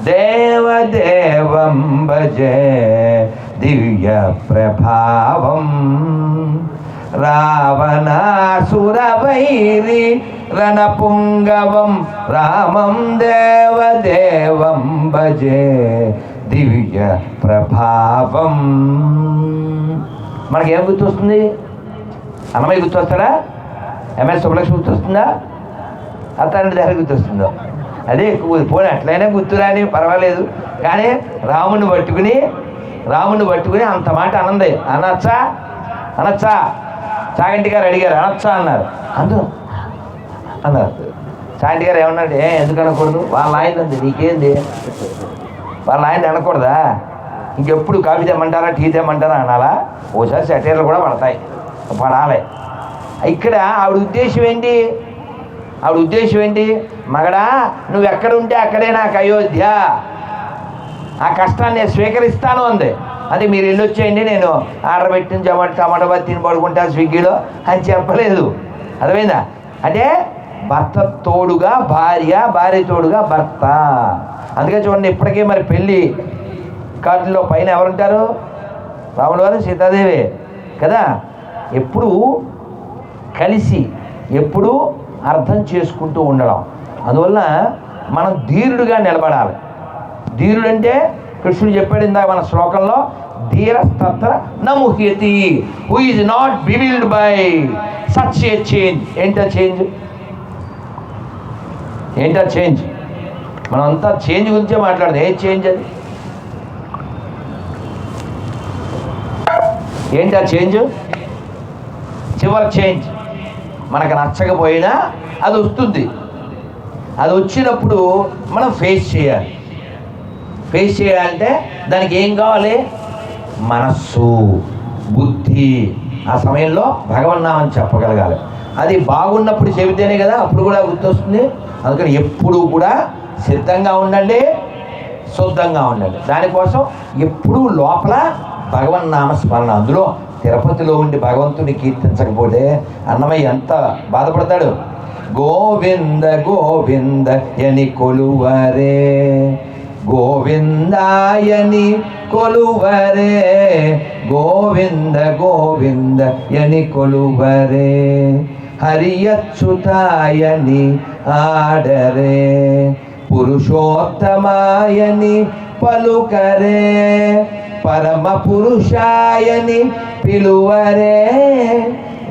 దేవదేవం భజే దివ్య ప్రభావం రావణాసురవైరి రణపుంగవం రామం దేవదేవం భజే దివ్య ప్రభావం. మనకేం గుర్తొస్తుంది? అన్నమయ్య గుర్తొస్తారా? ఎంఎస్ సుబ్బలక్ష్మి గుర్తొస్తుందా? అత్తారెడ్డి దగ్గర గుర్తొస్తుందో? అదే పోనీ అట్లయినా గుర్తురాని పర్వాలేదు, కానీ రాముని పట్టుకుని అంత మాట అనంది. అనొచ్చా చాగంటి గారు అడిగారు, అనొచ్చా అన్నారు. అందరూ అన్నారు. చాగంటి గారు ఏమన్నాడు? ఎందుకు అనకూడదు? వాళ్ళ ఆయన ఉంది, నీకేంది? వాళ్ళ ఆయన అనకూడదా? ఇంకెప్పుడు కాఫీ తెమ్మంటారా, టీ తెమ్మంటారా అనాలా? ఓసారి సెటైర్లు కూడా పడాలి. ఇక్కడ ఆవిడ ఉద్దేశం ఏంటి? మగడా నువ్వు ఎక్కడుంటే అక్కడే నాకు అయోధ్య, ఆ కష్టాన్ని నేను స్వీకరిస్తాను అంది. అది మీరు వెళ్ళొచ్చేయండి, నేను ఆర్డర్ పెట్టిన టమాటా బాత్ తిని పడుకుంటాను స్విగ్గీలో అని చెప్పలేదు. అర్థమైందా? అంటే భర్త తోడుగా భార్య, భార్య తోడుగా భర్త. అందుకే చూడండి, ఇప్పటికీ మరి పెళ్ళి కార్డులో పైన ఎవరుంటారు? రాముడు వారు, సీతాదేవి కదా. ఎప్పుడు కలిసి, ఎప్పుడు అర్థం చేసుకుంటూ ఉండడం. అందువల్ల మనం ధీరుడుగా నిలబడాలి. ధీరుడు అంటే కృష్ణుడు చెప్పాడు ఇందాక మన శ్లోకంలో, ధీరస్తత్ర నముహ్యతి, who is not bewildered by such a change. ఏంటా చేంజ్? మనం అంతా చేంజ్ గురించే మాట్లాడదు. ఏ చేంజ్ అది? ఏంటా చేంజ్? చివరి చేంజ్ మనకు నచ్చకపోయినా అది వస్తుంది. అది వచ్చినప్పుడు మనం ఫేస్ చేయాలి. ఫేస్ చేయాలంటే దానికి ఏం కావాలి? మనస్సు, బుద్ధి. ఆ సమయంలో భగవన్నామని చెప్పగలగాలి. అది బాగున్నప్పుడు చెబితేనే కదా అప్పుడు కూడా గుర్తొస్తుంది. అందుకని ఎప్పుడు కూడా సిద్ధంగా ఉండండి, శుద్ధంగా ఉండండి. దానికోసం ఎప్పుడూ లోపల భగవన్నామ స్మరణ. అందులో తిరుపతిలో ఉండి భగవంతుని కీర్తించకపోతే అన్నమయ్య ఎంత బాధపడతాడు. గోవింద గోవింద యని కొలువరే, గోవిందాయని కొలువరే, గోవింద గోవింద యని కొలువరే, హరియచ్యుతాయని ఆడరే, పురుషోత్తమాయని పలుకరే, పరమ పురుషాయని పిలువరే,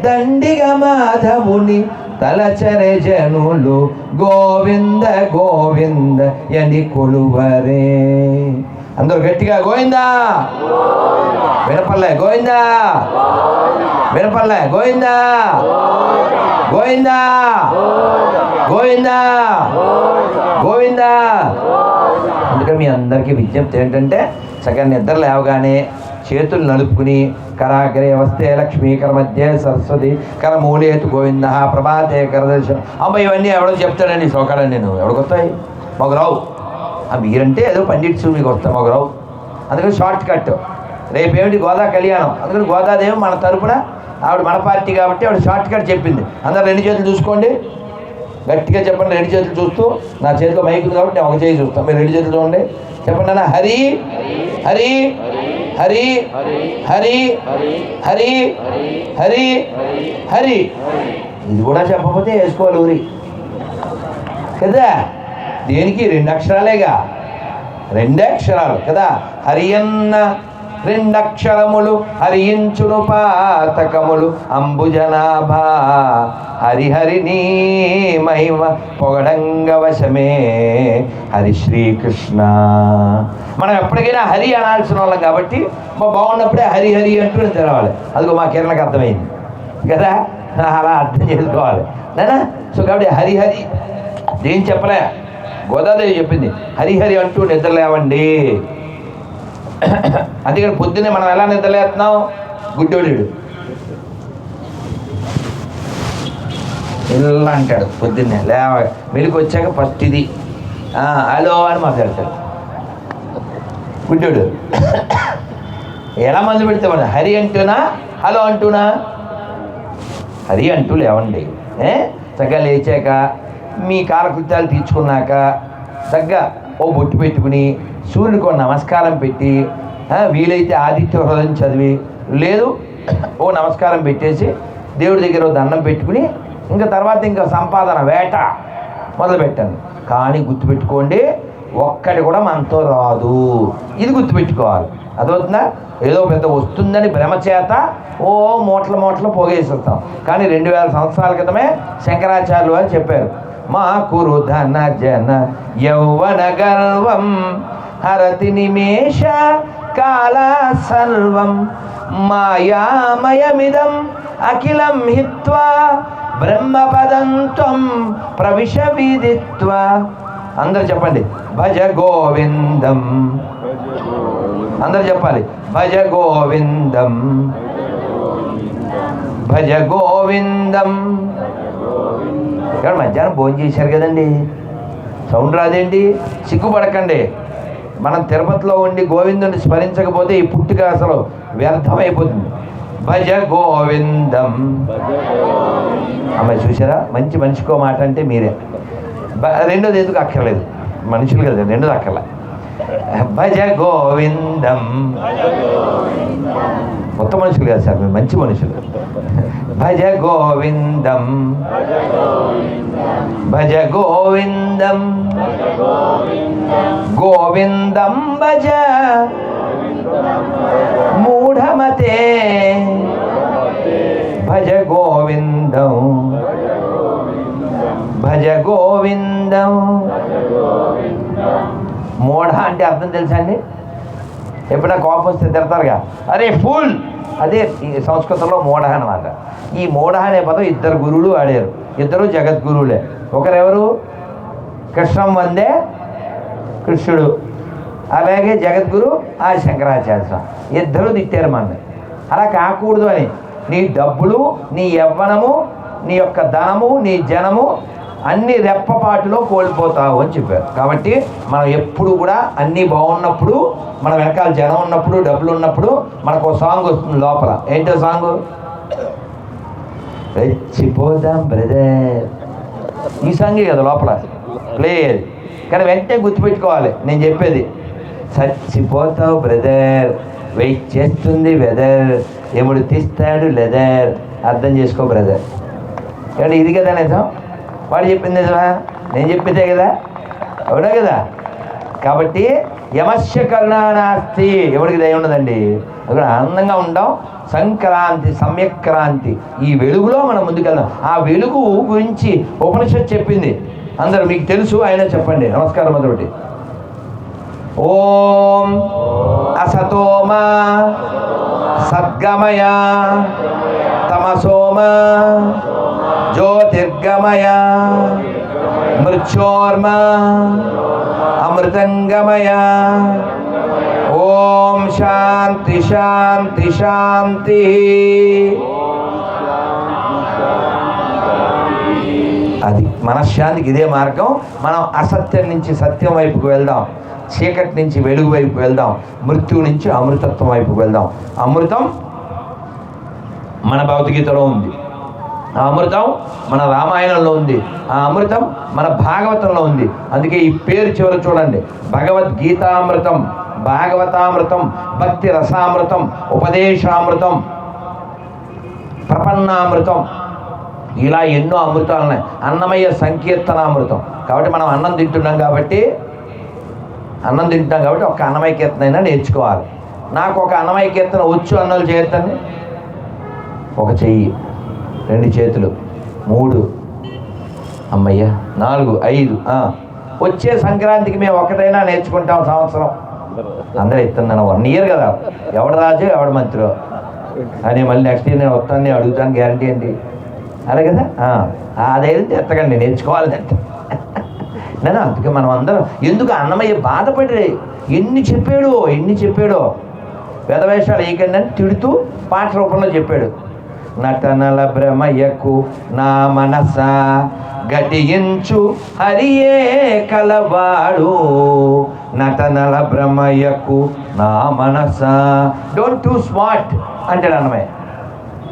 దండిగ మాధవుని తలచరే జనులు, గోవింద గోవింద యని కొలువరే. అందరూ గట్టిగా గోవిందా. వినపల్లే గోవిందా, వినపల్లే గోవిందా, గోవిందా గోవిందా గోవిందా. అందుకని మీ అందరికీ విజ్ఞప్తి ఏంటంటే చక్కగా నిద్ర లేవగానే చేతులు నలుపుకుని కరాగ్రే వస్తే లక్ష్మీ కర మధ్య సరస్వతి కర మూలేతు గోవింద ప్రభాతే కరదర్శనం. అమ్మ ఇవన్నీ ఎవడో చెప్తాడండి శ్లోకాలని. నేను ఎవడికొస్తాయి? మాకు రావు. మీరంటే ఏదో పండిట్స్ మీకు వస్తాయి, మాకు రావు. అందుకని షార్ట్ కట్. రేపేమిటి గోదా కళ్యాణం. అందుకని గోదాదేవి మన తరపున ఆవిడ మన పార్టీ కాబట్టి ఆవిడ షార్ట్ కట్ చెప్పింది. అందరూ రెండు చేతులు చూసుకోండి, గట్టిగా చెప్పండి. రెండు చేతులు చూస్తూ, నా చేతిలో మైక్ ఉంది కాబట్టి నేను ఒక చేయి చూస్తాను, మీరు రెండు చేతులు చూడండి. చెప్పండి అన్న. హరి హరి హరి హరి హరి హరి హరి. ఇది కూడా చెప్పకపోతే వేసుకోవాలి ఊరి కదా. దేనికి? రెండు అక్షరాలేగా, రెండే అక్షరాలు కదా. హరి అన్న రెండక్షరములు, హరించును పాతకములు, అంబుజనాభా హరిహరిని మహిమ పొగడంగ వశమే హరి శ్రీకృష్ణ. మనం ఎప్పటికైనా హరి అనాల్సిన వాళ్ళం కాబట్టి బాగున్నప్పుడే హరి హరి అంటూ తెరవాలి. అదిగో మా కిరణకు అర్థమైంది కదా, అలా అర్థం చేసుకోవాలి నేనా. సో కాబట్టి హరిహరి దేని చెప్పలే, గోదాదేవి చెప్పింది హరిహరి అంటూ నిద్రలేవండి. అందుకని పొద్దున్నే మనం ఎలా నిద్రలేస్తున్నాం? గుడ్డోడు ఇలా అంటాడు పొద్దున్నే లేవ, మెలికి వచ్చాక ఫస్ట్ ఇది హలో అని మాట్లాడతాడు గుడ్డోడు. ఎలా మందు పెడితే మన హరి అంటూనా హలో అంటూనా? హరి అంటూ లేవండి. చక్కగా లేచాక మీ కాలకృత్యాలు తీర్చుకున్నాక చక్కగా ఓ బొట్టు పెట్టుకుని సూర్యుడికి ఒక నమస్కారం పెట్టి, వీలైతే ఆదిత్య హృదయం చదివి, లేదు ఓ నమస్కారం పెట్టేసి దేవుడి దగ్గర దండం పెట్టుకుని ఇంకా తర్వాత ఇంకా సంపాదన వేట మొదలు పెట్టండి. కానీ గుర్తుపెట్టుకోండి, ఒక్కటి కూడా మనతో రాదు. ఇది గుర్తుపెట్టుకోవాలి. అదవుతుందా? ఏదో పెద్ద వస్తుందని భ్రమ చేత ఓ మూటల మూటలు పోగేసేస్తాం. కానీ 2000 సంవత్సరాల క్రితమే శంకరాచార్యులు వారు చెప్పారు, మా కురు ధన జన యౌవన గర్వం హరతి నిమేష కాల సర్వం మాయామయమిదం అఖిలం హిత్వా బ్రహ్మపదం త్వం ప్రవిశ విదిత్వా. అందరు చెప్పండి, భజ గోవిందం. అందరు చెప్పాలి, భజ గోవిందం భజ గోవిందం. ఇక్కడ మధ్యాహ్నం భోజనం చేశారు కదండి, సౌండ్ రాదేంటి? సిగ్గుపడకండి. మనం తిరుపతిలో ఉండి గోవిందుని స్మరించకపోతే ఈ పుట్టుక అసలు వ్యర్థమైపోతుంది. భజ గోవిందం. అమ్మాయి చూసారా, మంచి మనిషికో మాట అంటే మీరే. రెండోది ఎందుకు అక్కర్లేదు, మనుషులు కదా, రెండోది అక్కర్లే. భజ గోవిందం. కొత్త మనుషులు కాదు సార్, మీరు మంచి మనుషులు. భజ గోవిందం భజ గోవిందం గోవిందం భజ మూఢమతే భజ గోవిందం భజ గోవిందం. మూఢ అంటే అర్థం తెలుసా అండి? ఎప్పుడైనా కోపం వస్తే తిడతారుగా, అరే ఫుల్, అదే ఈ సంస్కృతంలో మూఢ అనమాట. ఈ మూఢ అనే పదం 2 గురువులు వాడారు. 2 జగద్గురువులే. ఒకరెవరు? కృష్ణం వందే కృష్ణుడు, అలాగే జగద్గురు ఆ శంకరాచార్య స్వామి, ఇద్దరు తిట్టారు మన. అలా కాకూడదు అని, నీ డబ్బులు, నీ యవ్వనము, నీ యొక్క ధనము, నీ జనము అన్ని రెప్పపాటులో కోల్పోతావు అని చెప్పారు. కాబట్టి మనం ఎప్పుడు కూడా అన్నీ బాగున్నప్పుడు, మన వెనకాల జనం ఉన్నప్పుడు, డబ్బులు ఉన్నప్పుడు మనకు ఒక సాంగ్ వస్తుంది లోపల. ఏంటో సాంగ్? రెచ్చిపోదాం బ్రదర్, ఈ సాంగే కదా లోపల ప్లే అయ్యేది. కానీ వెంటనే గుర్తుపెట్టుకోవాలి నేను చెప్పేది. చచ్చిపోతావు బ్రదర్, వెయిట్ చేస్తుంది వెదర్, ఎముడు తీస్తాడు లెదర్. అర్థం చేసుకో బ్రదర్. కాబట్టి ఇది కదా నిజం, వాడు చెప్పింది నిజమా, నేను చెప్పిందే కదా, అవునా కదా. కాబట్టి యమస్య కరుణానాస్తి, ఎవరికి దయ ఉండదండి. అక్కడ ఆనందంగా ఉంటాం. సంక్రాంతి, సమ్యక్రాంతి, ఈ వెలుగులో మనం ముందుకెళ్దాం. ఆ వెలుగు గురించి ఉపనిషత్తు చెప్పింది, అందరూ మీకు తెలుసు, అయినా చెప్పండి. నమస్కారం అదొకటి. ఓం అసతోమ సద్గమయ తమసోమ జ్యోతిర్గమయ మృత్యోర్మ అమృతంగమయ. ఓం శాంతి శాంతి శాంతి. అది మనశ్శాంతికి ఇదే మార్గం. మనం అసత్యం నుంచి సత్యం వైపుకు వెళ్దాం, చీకటి నుంచి వెలుగు వైపు వెళ్దాం, మృత్యువు నుంచి అమృతత్వం వైపుకు వెళ్దాం. అమృతం మన భగవద్గీతలో ఉంది, ఆ అమృతం మన రామాయణంలో ఉంది, ఆ అమృతం మన భాగవతంలో ఉంది. అందుకే ఈ పేరు చివర చూడండి, భగవద్గీతామృతం, భాగవతామృతం, భక్తి రసామృతం, ఉపదేశామృతం, ప్రపన్నామృతం, ఇలా ఎన్నో అమృతాలు ఉన్నాయి. అన్నమయ్య సంకీర్తనామృతం. కాబట్టి మనం అన్నం తింటున్నాం కాబట్టి ఒక అన్నమయ్య కీర్తన అయినా నేర్చుకోవాలి. నాకు ఒక అన్నమయ్య కీర్తన వచ్చు అన్నలు చేతండి. ఒక చెయ్యి, 2 చేతులు, 3, అమ్మయ్య 4, 5. వచ్చే సంక్రాంతికి మేము ఒకటైనా నేర్చుకుంటాం సంవత్సరం. అందరూ ఎత్తున్నాను 1 ఇయర్ కదా, ఎవడు రాజు ఎవడు మంత్రి అని. మళ్ళీ నెక్స్ట్ ఇయర్ నేను వస్తాను, నేను అడుగుతాను, గ్యారంటీ ఏంటి? అలా కదా. అదైతే ఎత్తకండి, నేర్చుకోవాలంటే. నేను అందుకే మనం అందరం ఎందుకు అన్నమయ్య బాధపడి ఎన్ని చెప్పాడో వేదవేషాలు ఏకండి అని తిడుతూ పాట రూపంలో చెప్పాడు. నటనల భ్రమయ్యకు నా మనస గటించు హరియే కలవాడు, నటనల భ్రమయ్యకు నా మనస. డోంట్ టూ స్మార్ట్ అంటాడు అన్నమయ్య.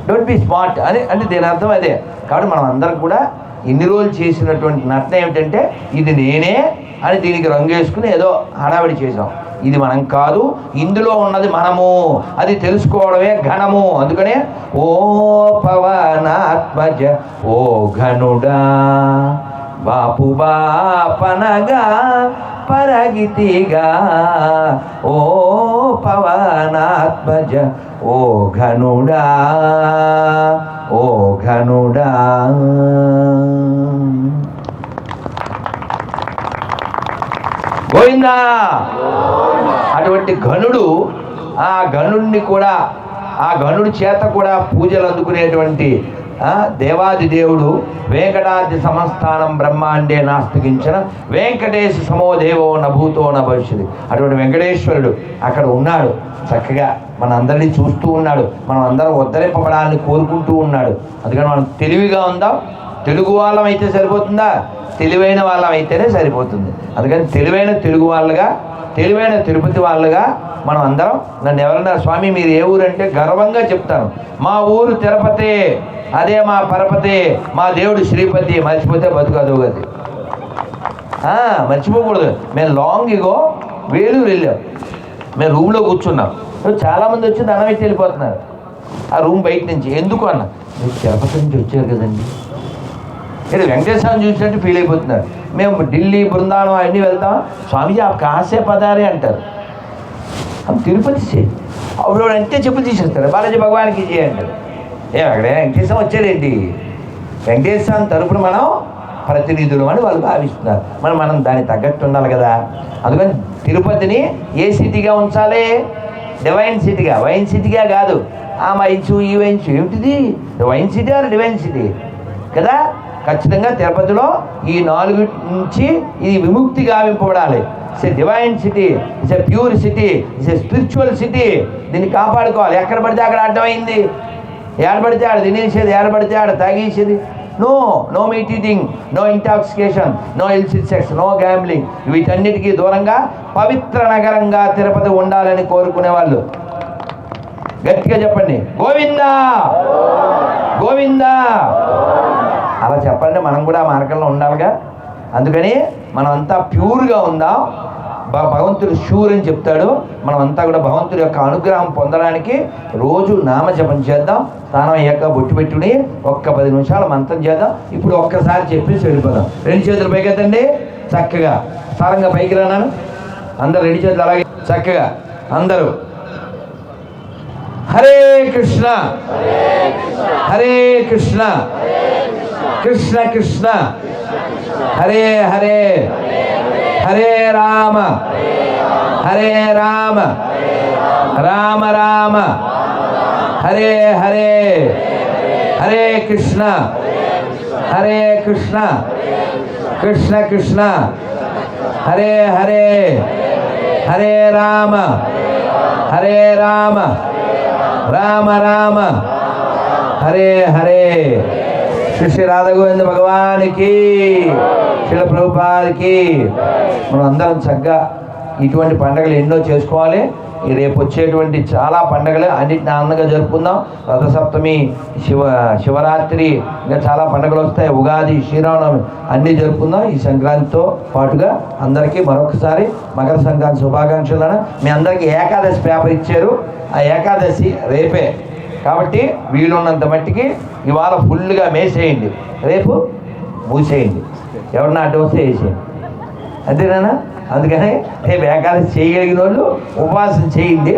డోంట్ బి స్మార్ట్ అని అంటే దీని అర్థం అదే. కాబట్టి మనం అందరం కూడా ఇన్ని రోజులు చేసినటువంటి నటన ఏమిటంటే ఇది నేనే అని దీనికి రంగు వేసుకుని ఏదో హడావిడి చేసాం. ఇది మనం కాదు, ఇందులో ఉన్నది మనము, అది తెలుసుకోవడమే ఘనము. అందుకనే ఓ పవనాత్మజ ఓ ఘనుడా బాపు బాపనగా పరగితిగా, ఓ పవనాత్మజ ఓ ఘనుడా ఓ ఘనుడా. గోవిందా. అటువంటి ఘనుడు, ఆ ఘనుడిని కూడా, ఆ ఘనుడి చేత కూడా పూజలు అందుకునేటువంటి దేవాది దేవుడు వెంకటాద్రి సంస్థానం బ్రహ్మాండే నాస్తికించిన వెంకటేశ సమోదేవో నభూతో నభవిష్యతి. అటువంటి వెంకటేశ్వరుడు అక్కడ ఉన్నాడు, చక్కగా మన అందరినీ చూస్తూ ఉన్నాడు, మనం అందరం ఉద్ధరింపబడాలని కోరుకుంటూ ఉన్నాడు. అందుకని మనం తెలివిగా ఉందాం. తెలుగు వాళ్ళం అయితే సరిపోతుందా? తెలివైన వాళ్ళం అయితేనే సరిపోతుంది. అందుకని తెలివైన తెలుగు వాళ్ళుగా, తెలివైన తిరుపతి వాళ్ళుగా మనం అందరం. నన్ను ఎవరన్నా స్వామి మీరు ఏ ఊరు అంటే గర్వంగా చెప్తాను, మా ఊరు తిరుపతి, అదే మా పరపతి, మా దేవుడు శ్రీపతి. మర్చిపోతే బతుకదు గది, మర్చిపోకూడదు. మేము లాంగ్ ఇగో వేలూరు వెళ్ళాం, మేము రూమ్లో కూర్చున్నాం. చాలామంది వచ్చి దండం పెట్టి వెళ్ళిపోతున్నారు ఆ రూమ్ బయట నుంచి. ఎందుకు అన్న, మీరు తిరుపతి నుంచి వచ్చారు కదండి, మీరు వెంకటేశ్వరం చూసినట్టు ఫీల్ అయిపోతున్నారు. మేము ఢిల్లీ బృందావనం అన్నీ వెళ్తాం, స్వామిజీ ఆ కాసే పదారే అంటారు. తిరుపతి సే అప్పుడు అంటే చెప్పులు తీసేస్తారు, బాలాజీ భగవానికి ఇచ్చే అంటారు. అక్కడే వెంకటేశ్వరం వచ్చారేంటి? వెంకటేశ్వరం తరపున మనం ప్రతినిధులు అని వాళ్ళు భావిస్తున్నారు. మనం దానికి తగ్గట్టు ఉండాలి కదా. అందుకని తిరుపతిని ఏ సిటీగా ఉంచాలి? డివైన్ సిటీగా, వైన్ సిటీగా కాదు. ఆ వైన్స్ ఈ వైన్స్ ఏమిటిది? Wine city or divine city కదా. ఖచ్చితంగా తిరుపతిలో ఈ 4 నుంచి ఇది విముక్తి గావింపబడాలి. It's a divine city, it's a pure city, it's a spiritual city. దీన్ని కాపాడుకోవాలి. ఎక్కడ పడితే అక్కడ అడ్డమైంది, ఏడబడితే ఆడ తినేసేది, ఏడబడితే ఆడ తాగేసేది. No meat eating, no intoxication, no illicit sex, no gambling. వీటన్నిటికీ దూరంగా పవిత్ర నగరంగా తిరుపతి ఉండాలని కోరుకునే వాళ్ళు గట్టిగా చెప్పండి, గోవిందా గోవిందా. అలా చెప్పండి. మనం కూడా ఆ మార్గంలో ఉండాలిగా. అందుకని మనం అంతా ప్యూర్గా ఉందాం. భగవంతుడు షూర్ అని చెప్తాడు. మనం అంతా కూడా భగవంతుడి యొక్క అనుగ్రహం పొందడానికి రోజు నామజపం చేద్దాం. స్నానం అయ్యాక బొట్టు పెట్టుకుని ఒక్క 10 నిమిషాలు మంత్రం చేద్దాం. ఇప్పుడు ఒక్కసారి చెప్పేసి వెళ్ళిపోదాం. 2 చేతులు పైకెత్తండి చక్కగా. సారంగా పైకి రానాను. అందరు 2 చేతులు అలాగే చక్కగా అందరూ హరే కృష్ణ హరే కృష్ణ కృష్ణ కృష్ణ హరే హరే హరే రామ హరే రామ రామ రామ హరే హరే హరే కృష్ణ హరే కృష్ణ కృష్ణ కృష్ణ హరే హరే హరే రామ హరే రామ రామ రామ హరే హరే. శ్రీ రాధగోవింద భగవానికి, శిల ప్రభుపాదికి. మనం అందరం చక్కగా ఇటువంటి పండుగలు ఎన్నో చేసుకోవాలి. రేపు వచ్చేటువంటి చాలా పండుగలు అన్నిటిని ఆనందంగా జరుపుకుందాం. రథసప్తమి, శివరాత్రి, ఇంకా చాలా పండుగలు వస్తాయి. ఉగాది, శ్రీరామనవమి అన్నీ జరుపుకుందాం. ఈ సంక్రాంతితో పాటుగా అందరికీ మరొకసారి మకర సంక్రాంతి శుభాకాంక్షలను. మీ అందరికీ ఏకాదశి పేపర్ ఇచ్చారు. ఆ ఏకాదశి రేపే కాబట్టి వీలున్నంత మట్టికి ఇవాళ ఫుల్గా మేసేయండి, రేపు మూసేయండి. ఎవరన్నా అడ్డు వస్తే వేసేయండి, అంతేనా? అందుకని రేపు ఏకాదశి చేయగలిగిన వాళ్ళు ఉపవాసం చేయండి.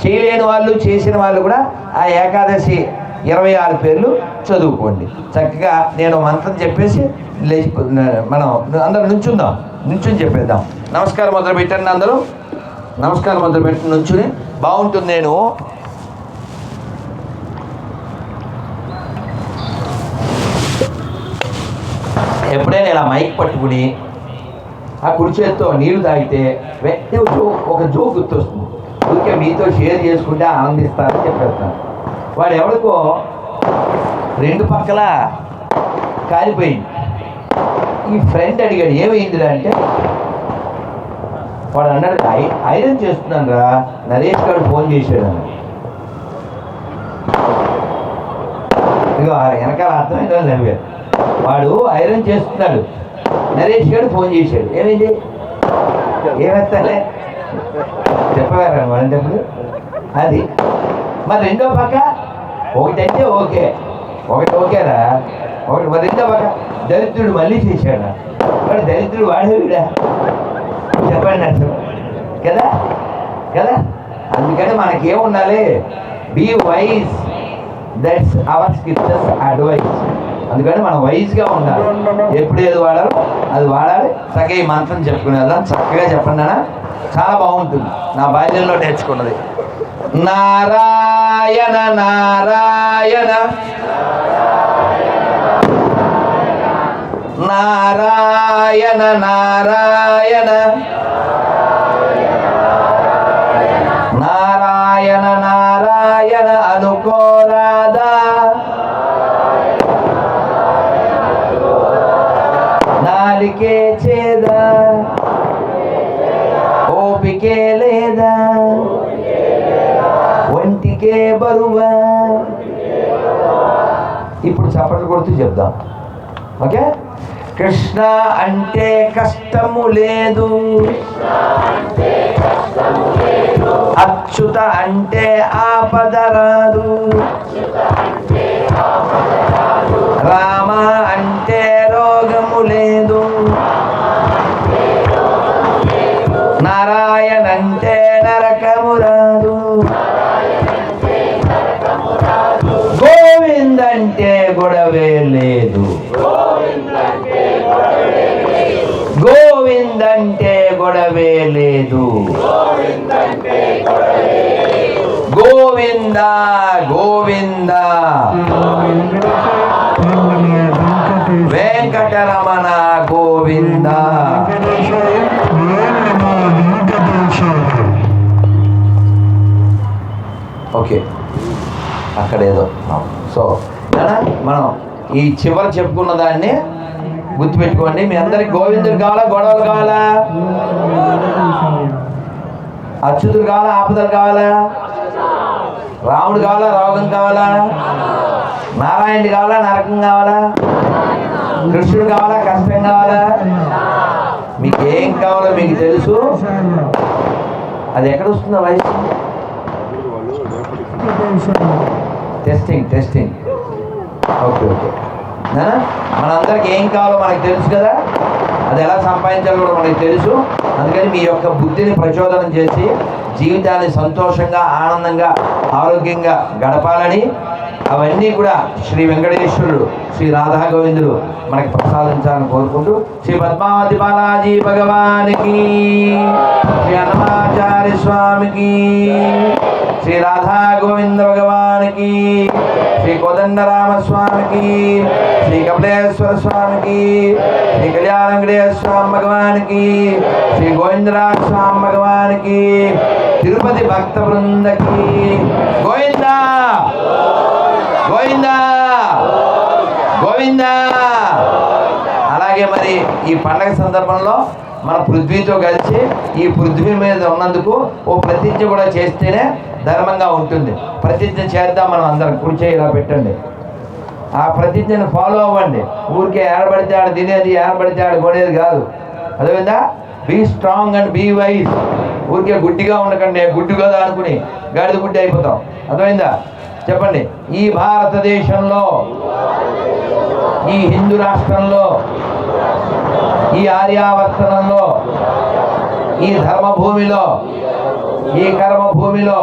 చేయలేని వాళ్ళు, చేసిన వాళ్ళు కూడా ఆ ఏకాదశి 26 పేర్లు చదువుకోండి. చక్కగా నేను మంత్రం చెప్పేసి లేచి మనం అందరూ నుంచుందాం. నుంచుని చెప్పేద్దాం. నమస్కారం మొదలు పెట్టండి. అందరూ నమస్కారం మొదలు పెట్టి నుంచుని బాగుంటుంది. నేను ఎప్పుడైనా ఇలా మైక్ పట్టుకుని ఆ కుడి చేతితో నీళ్లు తాగితే వెంటనే ఒక జోక్ గుర్తొస్తుంది. ఊరికే మీతో షేర్ చేసుకుంటే ఆనందిస్తారని చెప్పేస్తాను. వాడు ఎవరికో 2 పక్కల కాలిపోయింది. ఈ ఫ్రెండ్ అడిగాడు, ఏమైందిరా అంటే, వాడు అన్నాడు, ఐరన్ చేస్తున్నాను రా, నరేష్ గారు ఫోన్ చేశాడు అన్నాడు. ఇక వెనకాల అర్థమైందో నవ్వారు. వాడు ఐరన్ చేస్తున్నాడు, నరేష్ గారు ఫోన్ చేశాడు. ఏమైంది? ఏమెత్తాలే చెప్పగారా వాళ్ళంటప్పుడు అది. మరి రెండో పక్క ఒకటంటే ఓకే, ఒకటి ఓకేరా, ఒకటి. మరి రెండో పక్క దరిద్రుడు మళ్ళీ చేశాడు. వాడు దరిద్రుడు వాడేవిడా చెప్పండి అసలు కదా కదా. అందుకని మనకేముండాలి? Be wise, that's our scriptures advice. అందుకని మనం వైజ్గా ఉండాలి. ఎప్పుడు ఏది వాడాలో అది వాడాలి. చక్కగా ఈ మంత్రం చెప్పుకునేదా చక్కగా చెప్పండి అన్న, చాలా బాగుంటుంది. నా బాల్యంలో నేర్చుకున్నది. నారాయణ నారాయణ నారాయణ నారాయణ నారాయణ నారాయణ అనుకోరాదా, నాలికే చేదా, ఓపికే లేదా, ఒంటికే బరువా. ఇప్పుడు చప్పట్లు కొడుతూ చెప్దాం. ఓకే. కృష్ణ అంటే కష్టము లేదు, అచ్యుత అంటే ఆపద రాదు, రామ అంటే రోగము లేదు, నారాయణ అంటే నరకము రాదు, గోవింద్ అంటే గొడవే లేదు, గోవింద్ అంటే గొడవే లేదు, గోవింద గోవింద. వెంకటరమణ గోవింద. ఓకే, అక్కడేదో సో మనం ఈ చివరి చెప్పుకున్న దాన్ని గుర్తుపెట్టుకోండి. మీ అందరికి గోవిందుడు కావాలా, గొడవలు కావాలా, అచ్యుతుడు కావాలా, ఆపదలు కావాలా, రాముడు కావాలా, రోగం కావాలా, నారాయణుడు కావాలా, నరకం కావాలా, కృష్ణుడు కావాలా, కష్టం కావాలా, మీకు ఏం కావాలో మీకు తెలుసు. అది ఎక్కడ వస్తుందో వయసు టెస్టింగ్ ఓకే మనందరికి ఏం కావాలో మనకు తెలుసు కదా, అది ఎలా సంపాదించాలో కూడా మనకు తెలుసు. అందుకని మీ యొక్క బుద్ధిని ప్రచోదనం చేసి జీవితాన్ని సంతోషంగా, ఆనందంగా, ఆరోగ్యంగా గడపాలని, అవన్నీ కూడా శ్రీ వెంకటేశ్వరుడు, శ్రీ రాధా గోవిందుడు మనకి ప్రసాదించాలని కోరుకుంటూ శ్రీ పద్మావతి బాలాజీ భగవానికి, శ్రీ అన్నమాచార్య స్వామికి, శ్రీ రాధా గోవింద భగవానికి, శ్రీ కోదండరామస్వామికి, శ్రీ కపిలేశ్వర స్వామికి, శ్రీ కళ్యాణ వెంకటేశ్వర స్వామి భగవానికి, శ్రీ గోవిందరాజ స్వామి భగవానికి, తిరుపతి భక్త బృందకి గోవిందా గోవిందా గోవిందా. అలాగే మరి ఈ పండగ సందర్భంలో మన పృథ్వీతో కలిసి ఈ పృథ్వీ మీద ఉన్నందుకు ఓ ప్రతిజ్ఞ కూడా చేస్తేనే ధర్మంగా ఉంటుంది. ప్రతిజ్ఞ చేద్దాం మనం అందరం. కుడి చేయి ఇలా పెట్టండి, ఆ ప్రతిజ్ఞను ఫాలో అవ్వండి. ఊరికే ఏడబడితే ఆడ తినేది, ఏడబడితే ఆడ కొనేది కాదు. అదేవిధంగా be strong and be wise. ఊరికే గుడ్డిగా ఉండకండి, గుడ్డి కదా అనుకుని గాడిద గుడ్డి అయిపోతాం. అర్థమైందా? చెప్పండి. ఈ భారతదేశంలో, ఈ హిందూ రాష్ట్రంలో, ఈ ఆర్యావర్తనంలో, ఈ ధర్మభూమిలో, ఈ కర్మభూమిలో,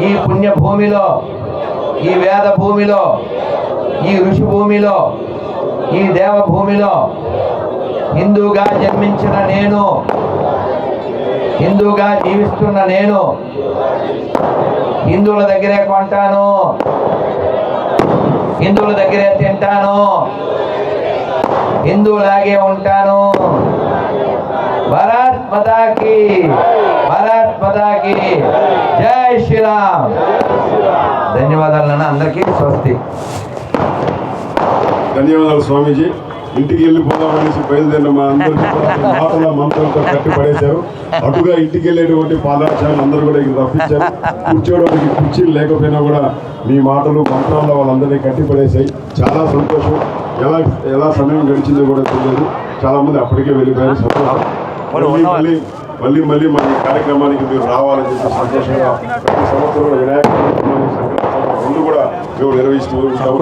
ఈ పుణ్యభూమిలో, ఈ వేద భూమిలో, ఈ ఋషి భూమిలో, ఈ దేవభూమిలో హిందూగా జన్మించిన నేను, హిందూగా జీవిస్తున్న నేను హిందువుల దగ్గరే కొంటాను, హిందువుల దగ్గరే తింటాను, హిందువులాగే ఉంటాను. భారత్ మాతాకి, భారత్ మాతాకి జై శ్రీరామ్. ధన్యవాదాలు నాన్న, అందరికీ స్వస్తి. ధన్యవాదాలు స్వామీజీ. ఇంటికి వెళ్ళిపోదామనేసి బయలుదేరిన మా అందరికీ మాటల మంత్రంతో కట్టిపడేశారు. అటుగా ఇంటికి వెళ్ళేటువంటి పాదాచారులు అందరూ కూడా ఇక్కడ రప్పించారు. కూర్చోవడానికి కుర్చీలు లేకపోయినా కూడా మీ మాటలు మంత్రాల్లో వాళ్ళందరినీ కట్టిపడేశాయి. చాలా సంతోషం. ఎలా సమయం గడిచిందో కూడా తెలియదు. చాలా మంది అప్పటికే వెళ్ళిపోయారు. సంతోషం. మళ్ళీ మన ఈ కార్యక్రమానికి మీరు రావాలని చెప్పి సంతోషంగా ప్రతి సంవత్సరం కూడా వినాయక రెండు కూడా మేము నిర్వహిస్తూ ఉంటాము.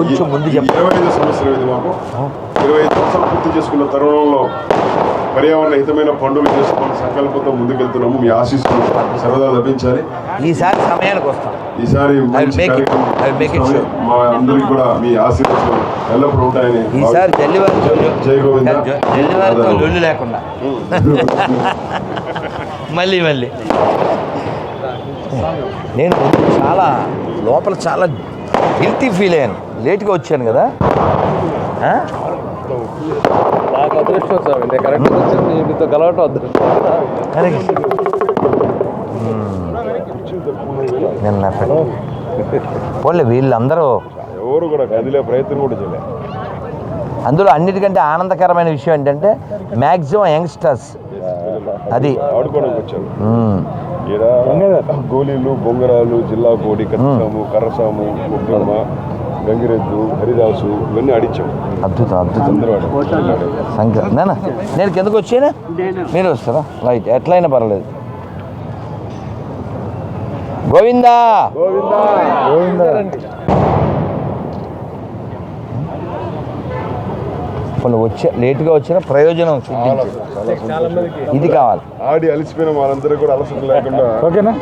25 సంవత్సరం ఇది మాకు. 25 సంవత్సరాలు పూర్తి చేసుకున్న తరుణంలో పర్యావరణ హితమైన పండుగలు చేసుకోవాలని సంకల్పంతో ముందుకెళ్తున్నాము. మీ ఆశీస్సులు సర్వదా లభించాలి. ఈసారి సమయానికి వస్తాం. ఈసారి మంచి కార్యక్రమం మా అందరికి కూడా మీ ఆశీర్వాదాలు ఎల్లప్పుడూ ఉంటాయని. ఈసారి జై గోవింద. లొల్లి లేకుండా మళ్ళీ నేను చాలా లోపల చాలా గిల్టీ ఫీల్ అయ్యాను. లేట్గా వచ్చాను కదా. నాకు అదృష్టం స్వామి, నేను కరెక్ట్గా వచ్చింది. మీతో కలవటం అదృష్టం. పోలే వీళ్ళందరూ ఎవరు కూడా కదిలే ప్రయత్నం కూడా చేయలేదు. అందులో అన్నిటికంటే ఆనందకరమైన విషయం ఏంటంటే మ్యాక్సిమం యంగ్స్టర్స్ అది ఆడుకోవడానికి వచ్చారు. గోళీలు, బొంగరాలు, జిల్లా కోడి, కర్రసాము, ఉద్యమ, గంగిరెద్దు, హరిదాసు ఇవన్నీ ఆడించాం. అద్భుతం. సంఖ్య నేను కిందకు వచ్చేనా, మీరు వస్తారా? రైట్, ఎట్లయినా పర్వాలేదు. గోవిందా వాళ్ళు లేటుగా వచ్చిన ప్రయోజనం చూపించారు. ఇది కావాలి. ఆడి అలసిపోయిన వాళ్ళందరూ కూడా అలసట లేకుండా. ఓకేనా?